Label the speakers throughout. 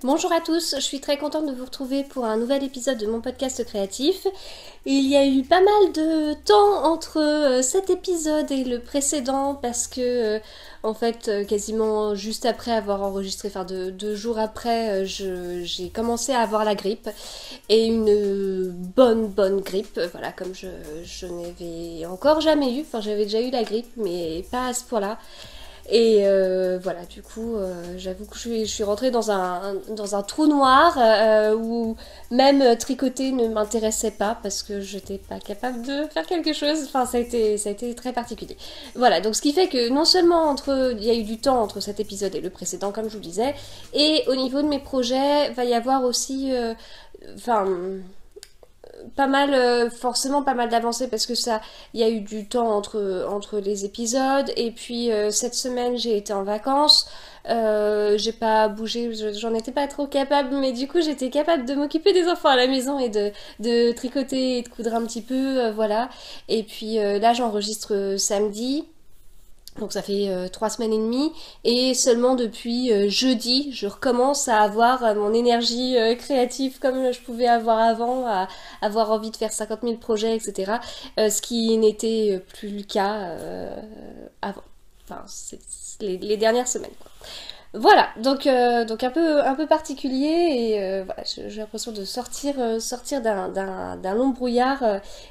Speaker 1: Bonjour à tous, je suis très contente de vous retrouver pour un nouvel épisode de mon podcast créatif. Il y a eu pas mal de temps entre cet épisode et le précédent parce que en fait quasiment juste après avoir enregistré, enfin deux jours après, j'ai commencé à avoir la grippe et une bonne grippe, voilà, comme je n'avais encore jamais eu, enfin j'avais déjà eu la grippe mais pas à ce point-là. Et voilà, du coup, j'avoue que je suis rentrée dans un trou noir où même tricoter ne m'intéressait pas parce que j'étais pas capable de faire quelque chose. Enfin, ça a été très particulier. Voilà, donc ce qui fait que non seulement il y a eu du temps entre cet épisode et le précédent, comme je vous le disais, et au niveau de mes projets, va y avoir aussi, enfin, pas mal, forcément pas mal d'avancées parce que ça, il y a eu du temps entre les épisodes et puis cette semaine j'ai été en vacances, j'ai pas bougé, j'en étais pas trop capable mais du coup j'étais capable de m'occuper des enfants à la maison et de tricoter et de coudre un petit peu, voilà. Et puis là j'enregistre samedi. Donc ça fait 3 semaines et demie et seulement depuis jeudi je recommence à avoir mon énergie créative comme je pouvais avoir avant, à avoir envie de faire 50 000 projets, etc. Ce qui n'était plus le cas avant. Enfin, c'est les dernières semaines, quoi. Voilà, donc un peu particulier et voilà, j'ai l'impression de sortir d'un long brouillard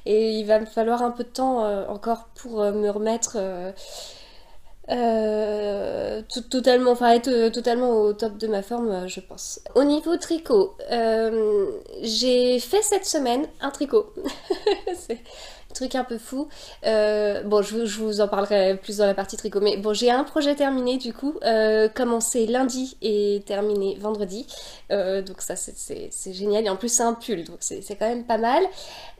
Speaker 1: et il va me falloir un peu de temps encore pour me remettre totalement, enfin être totalement au top de ma forme, je pense. Au niveau tricot, j'ai fait cette semaine un tricot. C'est un truc un peu fou. Bon, je vous en parlerai plus dans la partie tricot, mais bon, j'ai un projet terminé du coup, commencé lundi et terminé vendredi. Donc ça, c'est génial. Et en plus, c'est un pull, donc c'est quand même pas mal.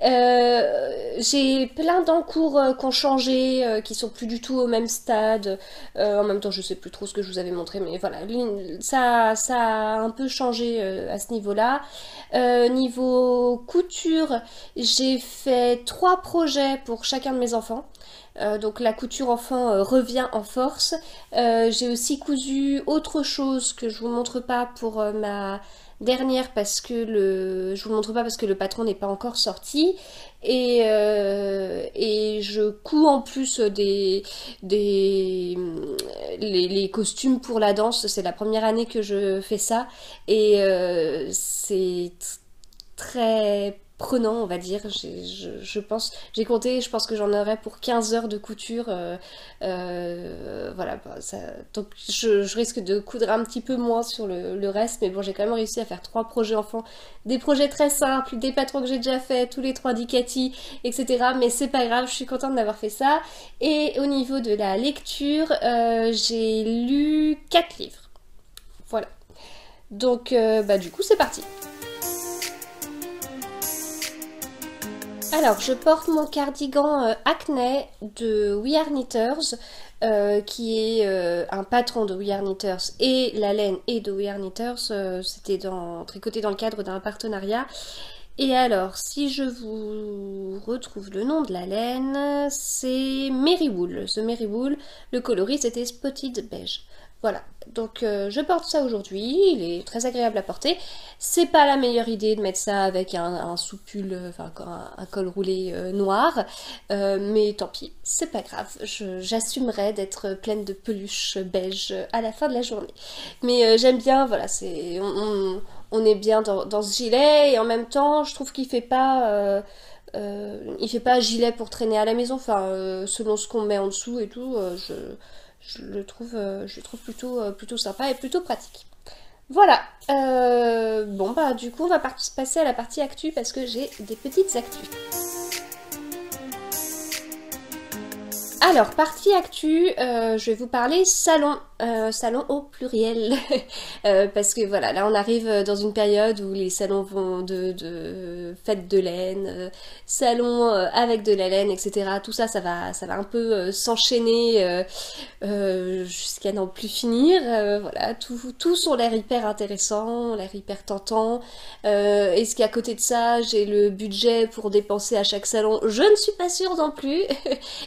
Speaker 1: J'ai plein d'encours qui ont changé, qui sont plus du tout au même stade. En même temps, je sais plus trop ce que je vous avais montré, mais voilà, ça a un peu changé à ce niveau-là. Niveau couture, j'ai fait 3 projets pour chacun de mes enfants. Donc la couture enfant revient en force. J'ai aussi cousu autre chose que je vous montre pas pour ma dernière parce que je vous montre pas parce que le patron n'est pas encore sorti et je couds en plus les costumes pour la danse. C'est la première année que je fais ça et c'est très prenant, on va dire. Je pense, j'ai compté, je pense que j'en aurais pour 15 heures de couture. Voilà, bah, donc je risque de coudre un petit peu moins sur le reste, mais bon, j'ai quand même réussi à faire 3 projets enfants, des projets très simples, des patrons que j'ai déjà fait, tous les 3 d'Icati, etc. Mais c'est pas grave, je suis contente d'avoir fait ça. Et au niveau de la lecture, j'ai lu 4 livres. Voilà. Donc, bah, du coup, c'est parti. Alors, je porte mon cardigan Acne de We Are Knitters, qui est un patron de We Are Knitters et la laine est de We Are Knitters. C'était tricoté dans le cadre d'un partenariat. Et alors, si je vous retrouve le nom de la laine, c'est Marywool. The Marywool, le coloris c'était Spotted Beige. Voilà, donc je porte ça aujourd'hui, il est très agréable à porter. C'est pas la meilleure idée de mettre ça avec un sous-pull, enfin un col roulé noir, mais tant pis, c'est pas grave, j'assumerai d'être pleine de peluche beige à la fin de la journée. Mais j'aime bien, voilà, on est bien dans ce gilet et en même temps, je trouve qu'il fait pas. Il fait pas gilet pour traîner à la maison, enfin selon ce qu'on met en dessous et tout, je le trouve plutôt sympa et plutôt pratique. Voilà, bon bah du coup on va passer à la partie actu parce que j'ai des petites actus. Alors, partie actu, je vais vous parler salon, salon au pluriel, parce que voilà, là on arrive dans une période où les salons vont de fêtes de laine, salons avec de la laine, etc. Tout ça, ça va un peu s'enchaîner jusqu'à n'en plus finir. Voilà, tous ont l'air hyper intéressants, l'air hyper tentants. Est-ce qu'à côté de ça, j'ai le budget pour dépenser à chaque salon? Je ne suis pas sûre non plus.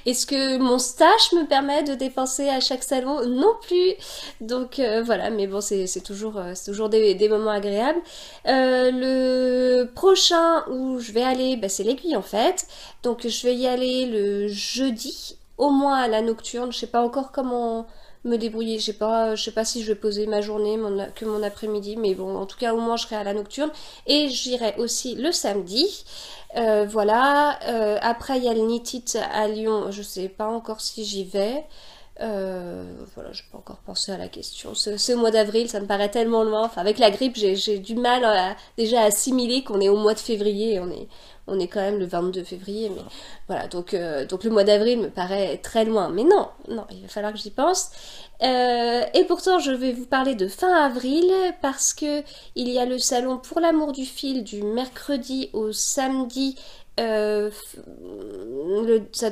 Speaker 1: Est-ce que mon stage me permet de dépenser à chaque salon? Non plus, plus. Donc voilà, mais bon, c'est toujours des moments agréables. Le prochain où je vais aller, bah, c'est l'Aiguille en fait. Donc je vais y aller le jeudi, au moins à la nocturne. Je sais pas encore comment me débrouiller. Je sais pas si je vais poser ma journée, que mon après-midi, mais bon, en tout cas, au moins je serai à la nocturne. Et j'irai aussi le samedi. Voilà. Après, il y a le Nitit à Lyon. Je sais pas encore si j'y vais. Voilà, je n'ai pas encore pensé à la question. Ce mois d'avril, ça me paraît tellement loin. Enfin, avec la grippe, j'ai du mal déjà à assimiler qu'on est au mois de février. On est quand même le 22 février, mais voilà. Donc le mois d'avril me paraît très loin. Mais non, non, il va falloir que j'y pense. Et pourtant, je vais vous parler de fin avril parce que il y a le salon pour l'amour du fil du mercredi au samedi. Ça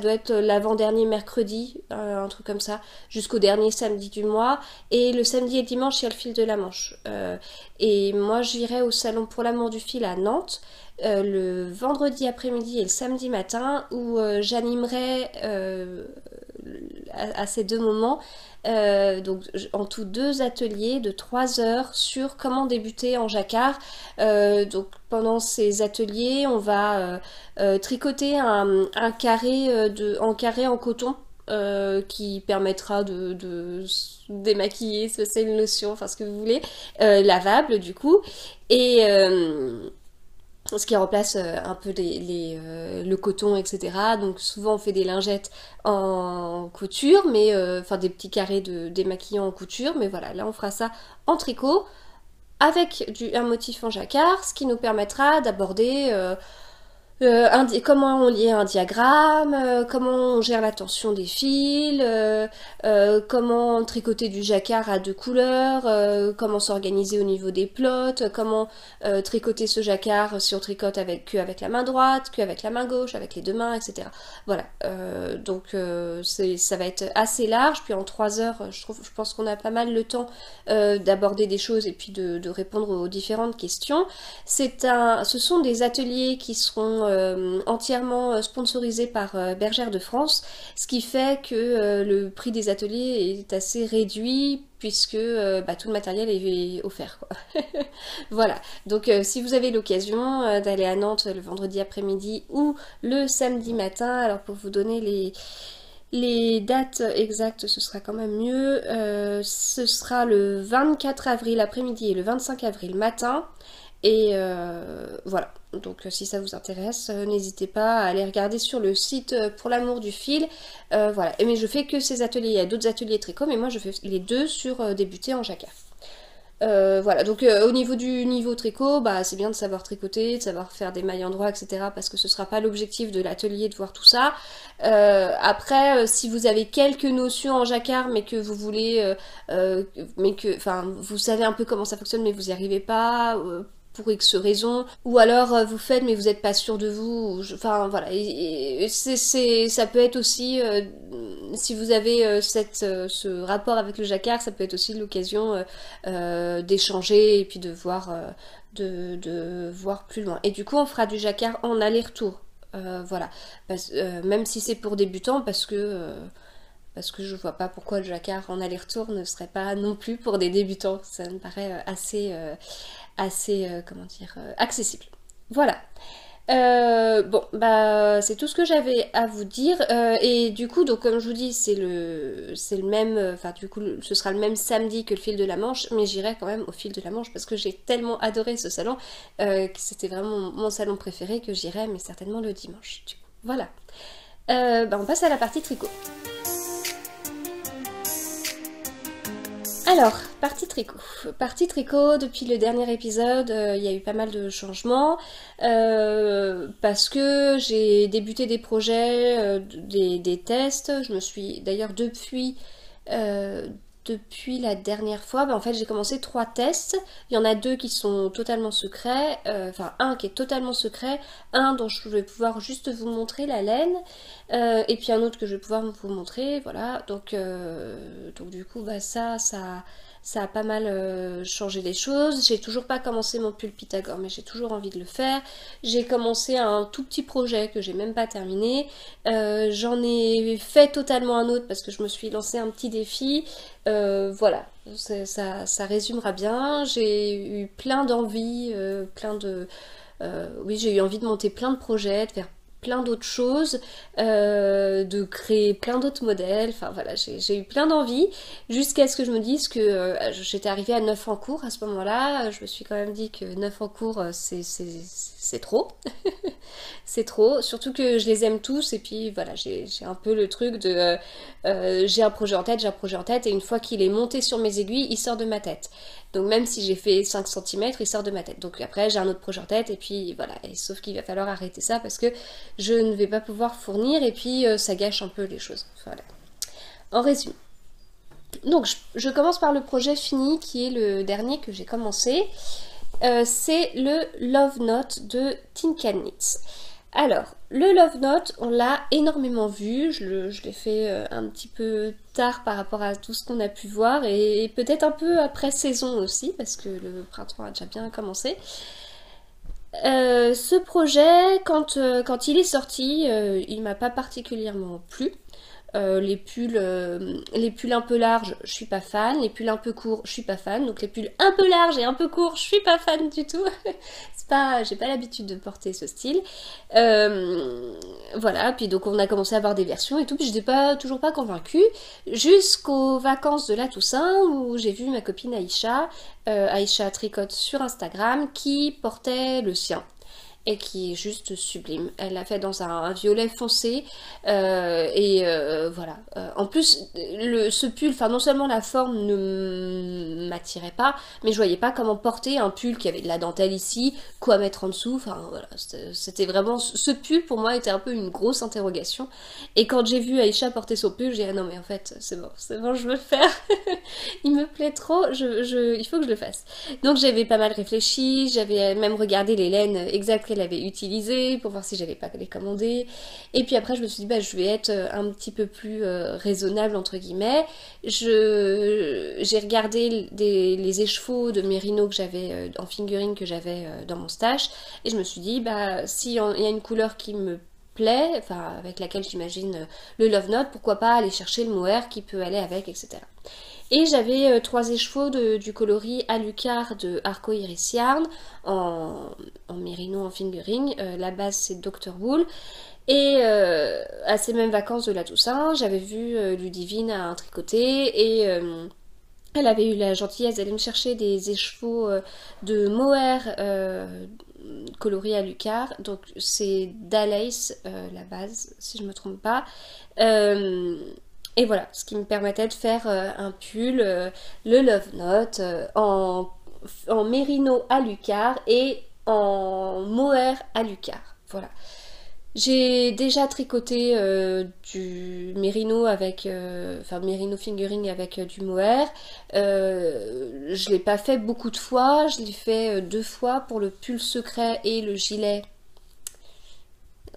Speaker 1: doit être l'avant-dernier mercredi, un truc comme ça, jusqu'au dernier samedi du mois. Et le samedi et dimanche, il y a le fil de la Manche. Et moi, j'irai au salon pour l'amour du fil à Nantes le vendredi après-midi et le samedi matin, où j'animerai à ces deux moments donc en tout 2 ateliers de 3 heures sur comment débuter en jacquard. Donc pendant ces ateliers, on va tricoter un carré en carré en coton. Qui permettra de démaquiller, c'est une lotion, enfin ce que vous voulez, lavable du coup, et ce qui remplace un peu le coton, etc. Donc souvent on fait des lingettes en couture, mais enfin des petits carrés de démaquillant en couture, mais voilà, là on fera ça en tricot avec un motif en jacquard, ce qui nous permettra d'aborder comment on lit un diagramme, comment on gère la tension des fils, comment tricoter du jacquard à 2 couleurs, comment s'organiser au niveau des plots, comment tricoter ce jacquard si on tricote qu'avec la main droite, qu'avec la main gauche, avec les deux mains, etc. Voilà, donc ça va être assez large, puis en 3 heures, je pense qu'on a pas mal le temps d'aborder des choses et puis de répondre aux différentes questions. Ce sont des ateliers qui seront entièrement sponsorisé par Bergère de France, ce qui fait que le prix des ateliers est assez réduit puisque tout le matériel est offert, quoi. Voilà, donc si vous avez l'occasion d'aller à Nantes le vendredi après-midi ou le samedi matin, alors pour vous donner les dates exactes, ce sera quand même mieux. Ce sera le 24 avril après-midi et le 25 avril matin. Et voilà, donc si ça vous intéresse, n'hésitez pas à aller regarder sur le site pour l'amour du fil. Voilà, mais je fais que ces ateliers, il y a d'autres ateliers tricot, mais moi je fais les deux sur débuter en jacquard. Voilà, donc au niveau du niveau tricot, bah, c'est bien de savoir tricoter, de savoir faire des mailles endroits, etc. parce que ce sera pas l'objectif de l'atelier de voir tout ça. Après, si vous avez quelques notions en jacquard, mais que vous voulez, enfin, vous savez un peu comment ça fonctionne, mais vous n'y arrivez pas, pour X raisons, ou alors vous faites mais vous n'êtes pas sûr de vous, enfin voilà, et ça peut être aussi, si vous avez ce rapport avec le jacquard, ça peut être aussi l'occasion d'échanger et puis de voir plus loin. Et du coup on fera du jacquard en aller-retour, voilà, même si c'est pour débutants, parce que je vois pas pourquoi le jacquard en aller-retour ne serait pas non plus pour des débutants. Ça me paraît assez comment dire, accessible. Voilà. Bon, bah c'est tout ce que j'avais à vous dire. Et du coup, donc comme je vous dis, c'est le même, enfin du coup, ce sera le même samedi que le fil de la Manche, mais j'irai quand même au fil de la Manche parce que j'ai tellement adoré ce salon que c'était vraiment mon salon préféré, que j'irai, mais certainement le dimanche. Du coup, voilà. On passe à la partie tricot. Alors, partie tricot. Partie tricot, depuis le dernier épisode, il y a eu pas mal de changements parce que j'ai débuté des projets, des tests. Je me suis d'ailleurs depuis la dernière fois, en fait j'ai commencé 3 tests. Il y en a 2 qui sont totalement secrets, enfin un qui est totalement secret, un dont je vais pouvoir juste vous montrer la laine, et puis un autre que je vais pouvoir vous montrer, voilà. Donc du coup ça ça a pas mal changé les choses. J'ai toujours pas commencé mon pull Pythagore, mais j'ai toujours envie de le faire. J'ai commencé un tout petit projet que j'ai même pas terminé. J'en ai fait totalement un autre parce que je me suis lancé un petit défi. Voilà, ça résumera bien. J'ai eu plein d'envies, oui, j'ai eu envie de monter plein de projets, de faire plein d'autres choses, de créer plein d'autres modèles, enfin voilà, j'ai eu plein d'envies, jusqu'à ce que je me dise que j'étais arrivée à 9 en cours à ce moment-là, je me suis quand même dit que 9 en cours c'est trop, c'est trop, surtout que je les aime tous, et puis voilà, j'ai un peu le truc de j'ai un projet en tête, et une fois qu'il est monté sur mes aiguilles, il sort de ma tête. Donc même si j'ai fait 5 cm, il sort de ma tête. Donc après j'ai un autre projet en tête, et puis voilà, et sauf qu'il va falloir arrêter ça parce que je ne vais pas pouvoir fournir, et puis ça gâche un peu les choses. Voilà. En résumé. Donc je commence par le projet fini, qui est le dernier que j'ai commencé. C'est le Love Note de Tin Can Knits. Alors, le Love Note, on l'a énormément vu, je l'ai fait un petit peu tard par rapport à tout ce qu'on a pu voir, et peut-être un peu après saison aussi, parce que le printemps a déjà bien commencé. Ce projet, quand il est sorti, il m'a pas particulièrement plu. Les pulls un peu larges, je suis pas fan. Les pulls un peu courts, je suis pas fan. Donc les pulls un peu larges et un peu courts, je suis pas fan du tout. J'ai pas l'habitude de porter ce style. Voilà, puis donc on a commencé à avoir des versions et tout, puis j'étais toujours pas convaincue. Jusqu'aux vacances de la Toussaint, où j'ai vu ma copine Aïcha Tricote sur Instagram, qui portait le sien. Et qui est juste sublime. Elle l'a fait dans un violet foncé, voilà. En plus, ce pull, enfin non seulement la forme ne m'attirait pas, mais je voyais pas comment porter un pull qui avait de la dentelle ici, quoi mettre en dessous, enfin voilà, c'était vraiment... Ce pull pour moi était un peu une grosse interrogation, et quand j'ai vu Aïcha porter son pull, j'ai dit ah non mais en fait c'est bon, je veux le faire, il me plaît trop, il faut que je le fasse. Donc j'avais pas mal réfléchi, j'avais même regardé les laines exactes qu'elle avait utilisées pour voir si j'avais pas les commander. Et puis après je me suis dit bah je vais être un petit peu plus raisonnable entre guillemets. J'ai regardé les écheveaux de Merino que j'avais en fingering que j'avais dans mon stash, et je me suis dit bah s'il y a une couleur qui me plaît, enfin avec laquelle j'imagine le Love Note, pourquoi pas aller chercher le mohair qui peut aller avec, etc. Et j'avais 3 écheveaux du coloris Alucard de Arco Iris Yarn en mérino en fingering. La base c'est Dr. Wool. Et à ces mêmes vacances de la Toussaint, j'avais vu Ludivine à un tricoté, et elle avait eu la gentillesse d'aller me chercher des écheveaux de mohair coloris Alucard. Donc c'est Dalace la base, si je me trompe pas. Et voilà, ce qui me permettait de faire un pull, le Love Note, en mérino Alucard et en mohair Alucard. Voilà. J'ai déjà tricoté du mérino avec, enfin mérino fingering avec du mohair. Je l'ai pas fait beaucoup de fois, je l'ai fait 2 fois pour le pull secret et le gilet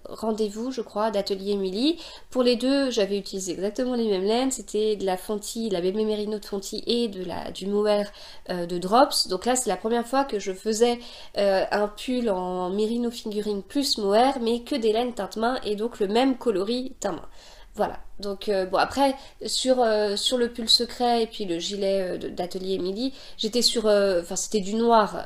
Speaker 1: rendez-vous, je crois, d'Atelier Émilie. Pour les deux, j'avais utilisé exactement les mêmes laines. C'était de la Fonty, la bébé mérino de Fonty, et du mohair de Drops. Donc là, c'est la première fois que je faisais un pull en mérino fingering plus mohair, mais que des laines teinte main, et donc le même coloris teinte main. Voilà, donc bon après sur le pull secret et puis le gilet d'Atelier Émilie, j'étais sur, enfin c'était du noir,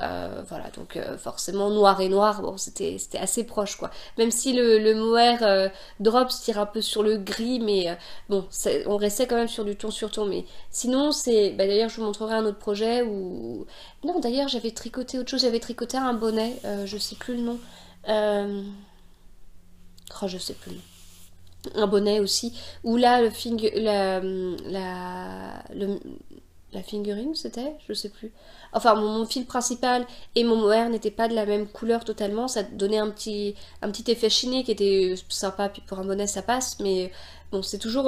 Speaker 1: voilà, donc forcément noir et noir, bon c'était assez proche quoi. Même si le mohair Drops tire un peu sur le gris, mais bon, on restait quand même sur du ton sur ton, mais sinon c'est, bah, d'ailleurs je vous montrerai un autre projet où, non d'ailleurs j'avais tricoté autre chose, j'avais tricoté un bonnet, je sais plus le nom, oh je sais plus le nom. Un bonnet aussi, où là la fingering c'était, je sais plus. Enfin mon fil principal et mon mohair n'étaient pas de la même couleur totalement, ça donnait un petit effet chiné qui était sympa, puis pour un bonnet ça passe, mais bon c'est toujours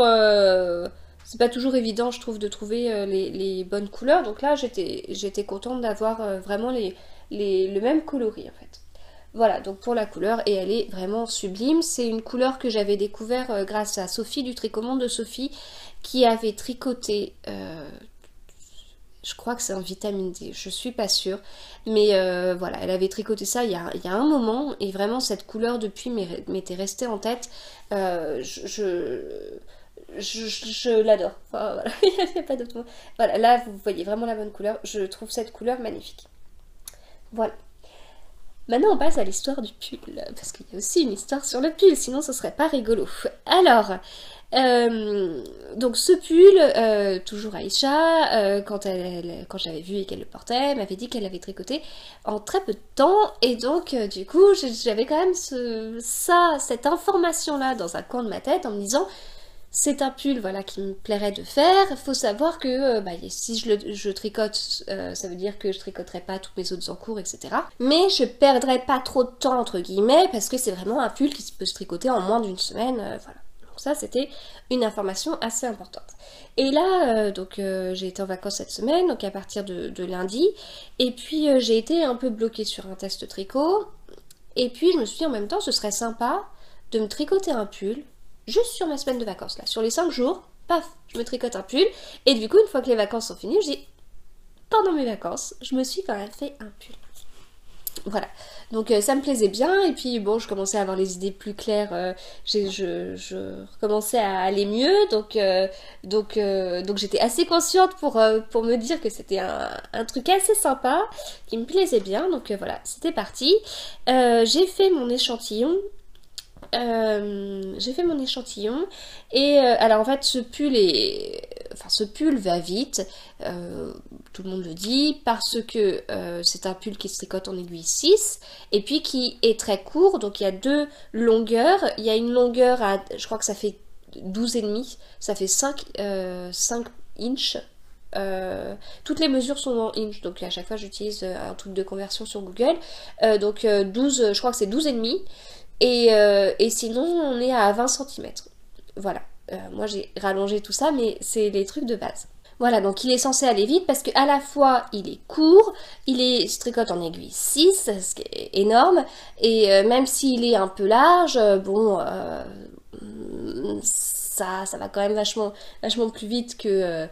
Speaker 1: c'est pas toujours évident je trouve de trouver les bonnes couleurs, donc là j'étais contente d'avoir vraiment le même coloris en fait. Voilà, donc pour la couleur, et elle est vraiment sublime. C'est une couleur que j'avais découvert grâce à Sophie du Tricomonde de Sophie, qui avait tricoté Je crois que c'est un vitamine D, je suis pas sûre. Mais voilà, elle avait tricoté ça il y a un moment, et vraiment cette couleur depuis m'était restée en tête. Je l'adore. Enfin, voilà, il n'y a pas d'autre mot. Voilà, là vous voyez vraiment la bonne couleur. Je trouve cette couleur magnifique. Voilà. Maintenant on passe à l'histoire du pull, parce qu'il y a aussi une histoire sur le pull, sinon ce serait pas rigolo. Alors, donc ce pull, toujours Aïcha, quand j'avais vu et qu'elle le portait, elle m'avait dit qu'elle l'avait tricoté en très peu de temps, et donc du coup j'avais quand même cette information là dans un coin de ma tête en me disant c'est un pull voilà, qui me plairait de faire. Il faut savoir que si je tricote, ça veut dire que je tricoterai pas toutes mes autres encours, etc. Mais je perdrai pas trop de temps, entre guillemets, parce que c'est vraiment un pull qui peut se tricoter en moins d'une semaine. Voilà. Donc ça, c'était une information assez importante. Et là, j'ai été en vacances cette semaine, donc à partir de lundi. Et puis, j'ai été un peu bloquée sur un test tricot. Et puis, je me suis dit en même temps, ce serait sympa de me tricoter un pull juste sur ma semaine de vacances, là, sur les 5 jours, paf, je me tricote un pull, et du coup, une fois que les vacances sont finies, je dis, pendant mes vacances, je me suis quand même fait un pull. Voilà, donc ça me plaisait bien, et puis bon, je commençais à avoir les idées plus claires, je recommençais à aller mieux, donc j'étais assez consciente pour me dire que c'était un truc assez sympa, qui me plaisait bien, donc voilà, c'était parti. J'ai fait mon échantillon. Et alors en fait ce pull va vite, tout le monde le dit, parce que c'est un pull qui se tricote en aiguille 6 et puis qui est très court, donc il y a deux longueurs, il y a une longueur je crois que ça fait 12,5, ça fait 5 inches. Toutes les mesures sont en inch, donc à chaque fois j'utilise un truc de conversion sur Google, donc 12, je crois que c'est 12,5. Et sinon, on est à 20 cm. Voilà. Moi, j'ai rallongé tout ça, mais c'est les trucs de base. Voilà, donc il est censé aller vite parce qu'à la fois, il est court, se tricote en aiguille 6, ce qui est énorme, et même s'il est un peu large, ça va quand même vachement plus vite que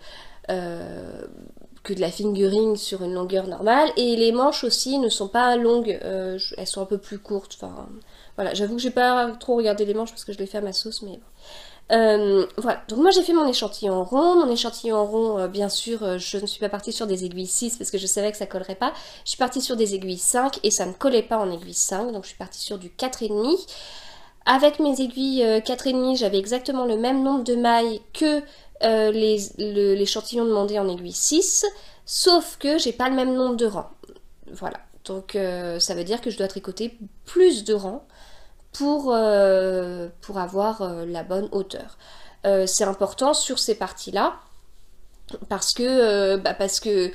Speaker 1: de la fingering sur une longueur normale, et les manches aussi ne sont pas longues, elles sont un peu plus courtes, enfin voilà, j'avoue que j'ai pas trop regardé les manches parce que je l'ai fait à ma sauce, mais voilà, donc moi j'ai fait mon échantillon rond, bien sûr je ne suis pas partie sur des aiguilles 6 parce que je savais que ça collerait pas, je suis partie sur des aiguilles 5 et ça ne collait pas en aiguille 5, donc je suis partie sur du 4,5. Avec mes aiguilles 4,5, j'avais exactement le même nombre de mailles que l'échantillon demandé en aiguille 6, sauf que j'ai pas le même nombre de rangs. Voilà, donc ça veut dire que je dois tricoter plus de rangs pour avoir la bonne hauteur. C'est important sur ces parties-là, parce que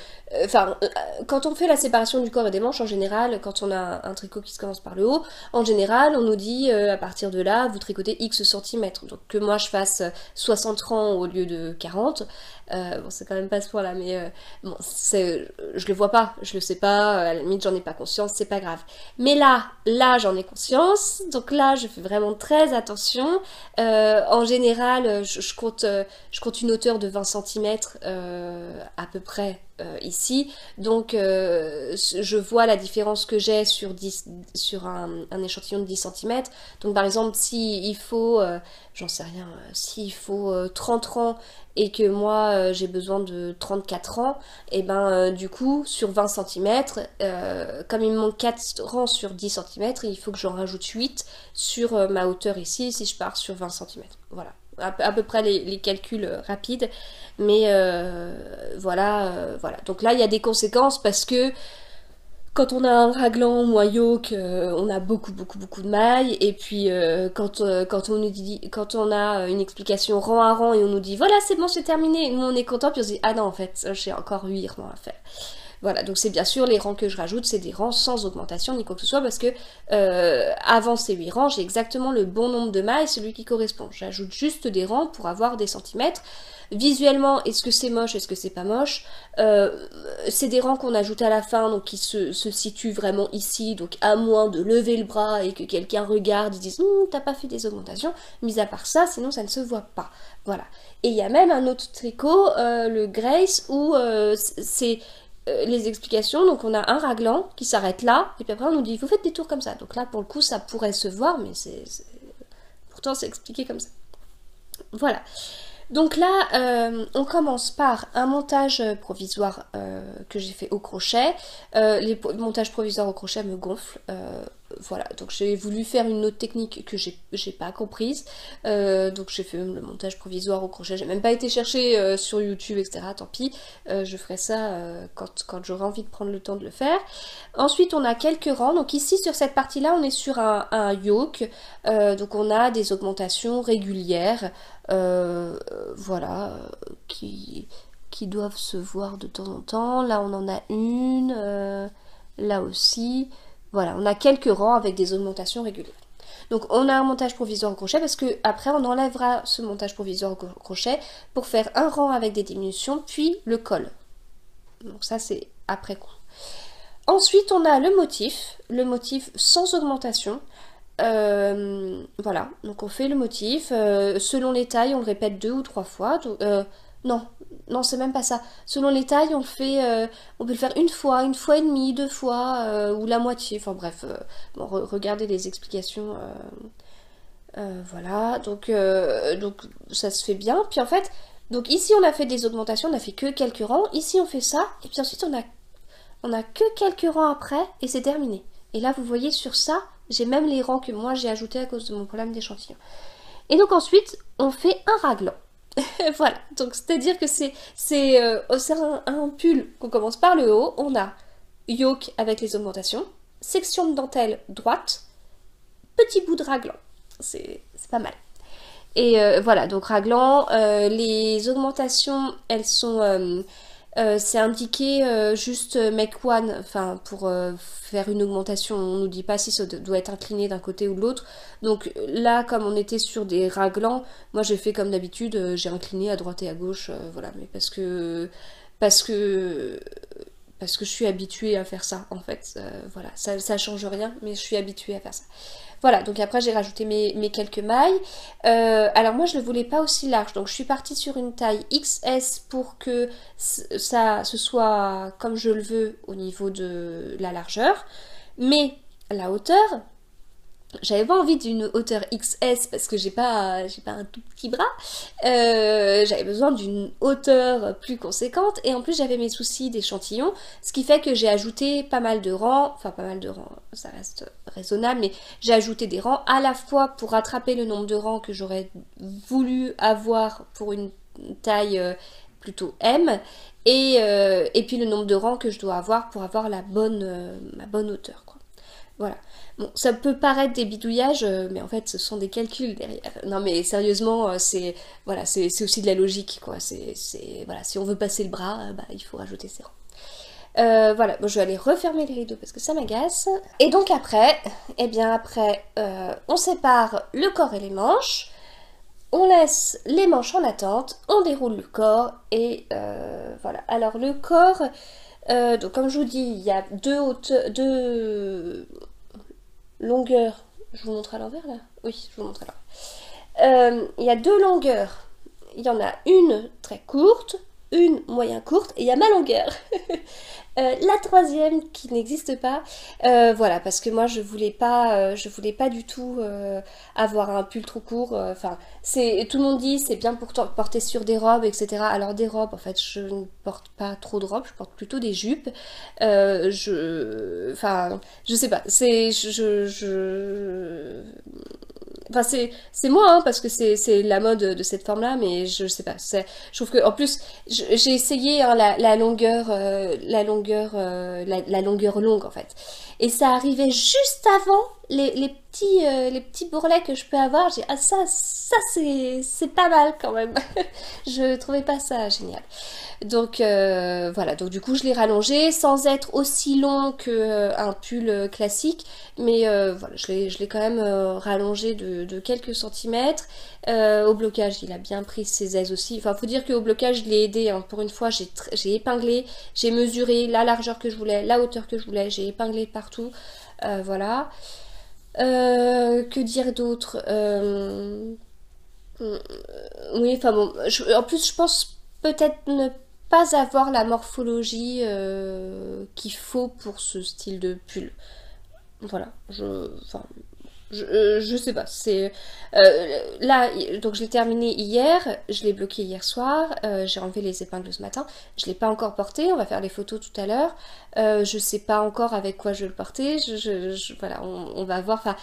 Speaker 1: quand on fait la séparation du corps et des manches, en général, quand on a un tricot qui se commence par le haut, en général on nous dit à partir de là vous tricotez X centimètres, donc que moi je fasse 60 rangs au lieu de 40, bon c'est quand même pas ce point là, mais bon je le vois pas, je le sais pas, à la limite j'en ai pas conscience, c'est pas grave, mais là j'en ai conscience, donc là je fais vraiment très attention. En général je compte une hauteur de 20 cm à peu près ici, donc je vois la différence que j'ai sur un échantillon de 10 cm, donc par exemple s'il faut j'en sais rien, s'il faut 30 rangs et que moi j'ai besoin de 34 rangs, et ben du coup sur 20 cm, comme il me manque 4 rangs sur 10 cm, il faut que j'en rajoute 8 sur ma hauteur ici si je pars sur 20 cm. Voilà, à peu près les calculs rapides, mais voilà. Donc là il y a des conséquences parce que quand on a un raglan ou un yoke, on a beaucoup de mailles, et puis quand on a une explication rang à rang et on nous dit voilà c'est bon c'est terminé, nous on est content, puis on se dit ah non en fait j'ai encore 8 rangs à faire. Voilà, donc c'est bien sûr les rangs que je rajoute, c'est des rangs sans augmentation ni quoi que ce soit, parce que avant ces 8 rangs, j'ai exactement le bon nombre de mailles, celui qui correspond. J'ajoute juste des rangs pour avoir des centimètres. Visuellement, est-ce que c'est moche, est-ce que c'est pas moche? C'est des rangs qu'on ajoute à la fin, donc qui se situent vraiment ici, donc à moins de lever le bras et que quelqu'un regarde et dise t'as pas fait des augmentations, mis à part ça, sinon ça ne se voit pas. Voilà. Et il y a même un autre tricot, le Grace, où c'est les explications, donc on a un raglan qui s'arrête là, et puis après on nous dit vous faites des tours comme ça. Donc là pour le coup ça pourrait se voir, mais pourtant c'est expliqué comme ça. Voilà. Donc là, on commence par un montage provisoire que j'ai fait au crochet. Les montages provisoires au crochet me gonflent. Voilà, donc j'ai voulu faire une autre technique que j'ai pas comprise. Donc j'ai fait le montage provisoire au crochet. J'ai même pas été chercher sur YouTube, etc. Tant pis, je ferai ça quand j'aurai envie de prendre le temps de le faire. Ensuite, on a quelques rangs. Donc ici, sur cette partie-là, on est sur un yoke. Donc on a des augmentations régulières. Voilà, qui doivent se voir de temps en temps. Là, on en a une, là aussi. Voilà, on a quelques rangs avec des augmentations régulières. Donc, on a un montage provisoire au crochet parce que après, on enlèvera ce montage provisoire au crochet pour faire un rang avec des diminutions, puis le col. Donc ça, c'est après coup. Ensuite, on a le motif sans augmentation. Voilà, donc on fait le motif. Selon les tailles, on le répète 2 ou 3 fois. Donc, non, c'est même pas ça. Selon les tailles, on peut le faire une fois et demie, 2 fois, ou la moitié. Enfin bref, bon, regardez les explications. Voilà, donc ça se fait bien. Puis en fait, donc ici on a fait des augmentations, on a fait que quelques rangs. Ici on fait ça, et puis ensuite on a que quelques rangs après, et c'est terminé. Et là, vous voyez sur ça, j'ai même les rangs que moi j'ai ajoutés à cause de mon problème d'échantillon. Et donc ensuite, on fait un raglan. Voilà, donc c'est-à-dire que c'est un pull qu'on commence par le haut, on a yoke avec les augmentations, section de dentelle droite, petit bout de raglan. C'est pas mal. Et voilà, donc raglan, les augmentations, elles sont... c'est indiqué juste make one, enfin pour faire une augmentation, on nous dit pas si ça doit être incliné d'un côté ou de l'autre. Donc là, comme on était sur des raglans, moi j'ai fait comme d'habitude, j'ai incliné à droite et à gauche, voilà, mais parce que je suis habituée à faire ça en fait, voilà, ça change rien, mais je suis habituée à faire ça. Voilà, donc après j'ai rajouté mes quelques mailles. Alors moi je ne le voulais pas aussi large, donc je suis partie sur une taille XS pour que ce soit comme je le veux au niveau de la largeur. Mais la hauteur, j'avais pas envie d'une hauteur XS parce que j'ai pas un tout petit bras. J'avais besoin d'une hauteur plus conséquente et en plus j'avais mes soucis d'échantillon, ce qui fait que j'ai ajouté pas mal de rangs, enfin pas mal de rangs, ça reste raisonnable, mais j'ai ajouté des rangs à la fois pour rattraper le nombre de rangs que j'aurais voulu avoir pour une taille plutôt M et puis le nombre de rangs que je dois avoir pour avoir ma bonne hauteur, quoi. Voilà. Bon, ça peut paraître des bidouillages, mais en fait, ce sont des calculs derrière. Non, mais sérieusement, c'est voilà, c'est aussi de la logique, quoi. Voilà, si on veut passer le bras, il faut rajouter ses rangs. Voilà, bon, je vais aller refermer les rideaux parce que ça m'agace. Et donc après, on sépare le corps et les manches. On laisse les manches en attente, on déroule le corps et voilà. Alors le corps, donc comme je vous dis, il y a deux longueurs. Je vous montre à l'envers là? Oui, je vous montre à l'envers. Il y a 2 longueurs. Il y en a une très courte, une moyen courte et il y a ma longueur. La troisième qui n'existe pas, voilà, parce que moi je voulais pas du tout avoir un pull trop court. Enfin, tout le monde dit c'est bien pour porter sur des robes, etc. Alors des robes, en fait, je ne porte pas trop de robes, je porte plutôt des jupes. Enfin, je sais pas, enfin, c'est moi, hein, parce que c'est la mode de cette forme-là, mais je sais pas. Je trouve que, en plus, j'ai essayé hein, la longueur longue, en fait. Et ça arrivait juste avant les les petits bourrelets que je peux avoir, j'ai ah ça c'est pas mal quand même. Je trouvais pas ça génial. Donc voilà, donc du coup je l'ai rallongé sans être aussi long qu'un pull classique, mais voilà, je l'ai quand même rallongé de quelques centimètres. Au blocage, il a bien pris ses aises aussi. Enfin, faut dire qu'au blocage, je l'ai aidé. Hein. Pour une fois, j'ai épinglé, j'ai mesuré la largeur que je voulais, la hauteur que je voulais, j'ai épinglé partout. Voilà. Que dire d'autre Oui, enfin bon, en plus je pense peut-être ne pas avoir la morphologie qu'il faut pour ce style de pull. Voilà, enfin, je sais pas, c'est là donc je l'ai terminé hier, je l'ai bloqué hier soir, j'ai enlevé les épingles ce matin, je l'ai pas encore porté, on va faire les photos tout à l'heure, je sais pas encore avec quoi je vais le porter, voilà, on va voir, enfin,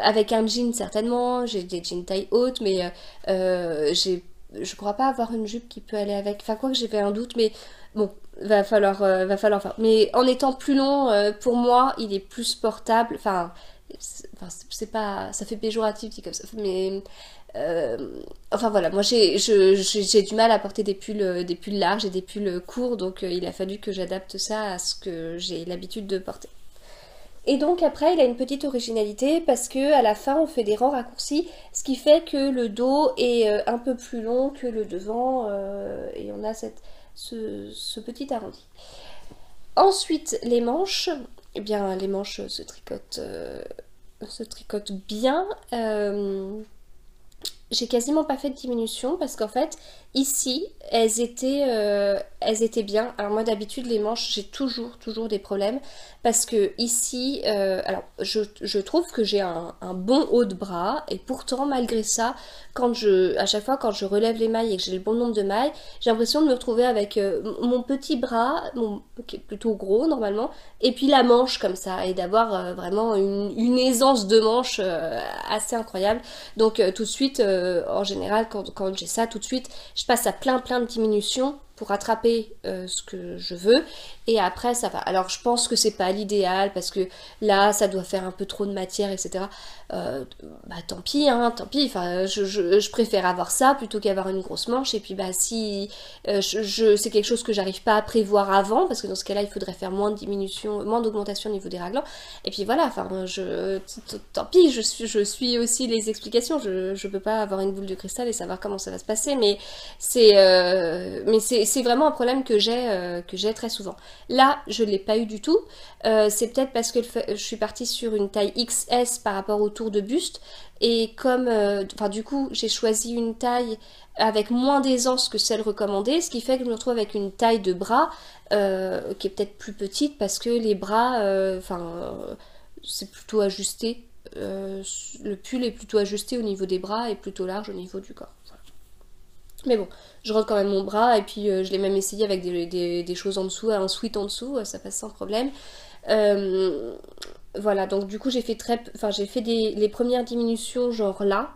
Speaker 1: avec un jean certainement, j'ai des jeans taille haute, mais je crois pas avoir une jupe qui peut aller avec, enfin quoi que j'ai fait un doute, mais bon, va falloir faire. Mais en étant plus long, pour moi, il est plus portable. C'est pas, ça fait péjoratif dit comme ça, mais enfin voilà, moi j'ai du mal à porter des pulls larges et des pulls courts, donc il a fallu que j'adapte ça à ce que j'ai l'habitude de porter. Et donc après, il a une petite originalité parce que à la fin, on fait des rangs raccourcis, ce qui fait que le dos est un peu plus long que le devant et on a ce petit arrondi. Ensuite, les manches, eh bien les manches se tricotent bien. J'ai quasiment pas fait de diminution parce qu'en fait ici elles étaient bien. Alors moi d'habitude les manches j'ai toujours des problèmes parce que ici alors je trouve que j'ai un bon haut de bras et pourtant malgré ça à chaque fois quand je relève les mailles et que j'ai le bon nombre de mailles j'ai l'impression de me retrouver avec mon petit bras qui est plutôt gros normalement et puis la manche comme ça et d'avoir vraiment une aisance de manche assez incroyable. Donc tout de suite en général quand j'ai ça tout de suite je passe à plein de diminutions pour rattraper ce que je veux et après ça va. Alors je pense que c'est pas l'idéal parce que là ça doit faire un peu trop de matière etc. Bah tant pis hein, tant pis, enfin je préfère avoir ça plutôt qu'avoir une grosse manche et puis bah si c'est quelque chose que j'arrive pas à prévoir avant parce que dans ce cas là il faudrait faire moins de diminution, moins d'augmentation au niveau des raglans et puis voilà, enfin tant pis, je suis aussi les explications, je peux pas avoir une boule de cristal et savoir comment ça va se passer mais c'est vraiment un problème que j'ai très souvent. Là, je l'ai pas eu du tout. C'est peut-être parce que je suis partie sur une taille XS par rapport au tour de buste. Et comme, enfin du coup, j'ai choisi une taille avec moins d'aisance que celle recommandée, ce qui fait que je me retrouve avec une taille de bras qui est peut-être plus petite parce que les bras, c'est plutôt ajusté. Le pull est plutôt ajusté au niveau des bras et plutôt large au niveau du corps. Voilà. Mais bon, je rentre quand même mon bras et puis je l'ai même essayé avec des choses en dessous, un sweat en dessous, ça passe sans problème. Voilà, donc du coup j'ai fait les premières diminutions genre là,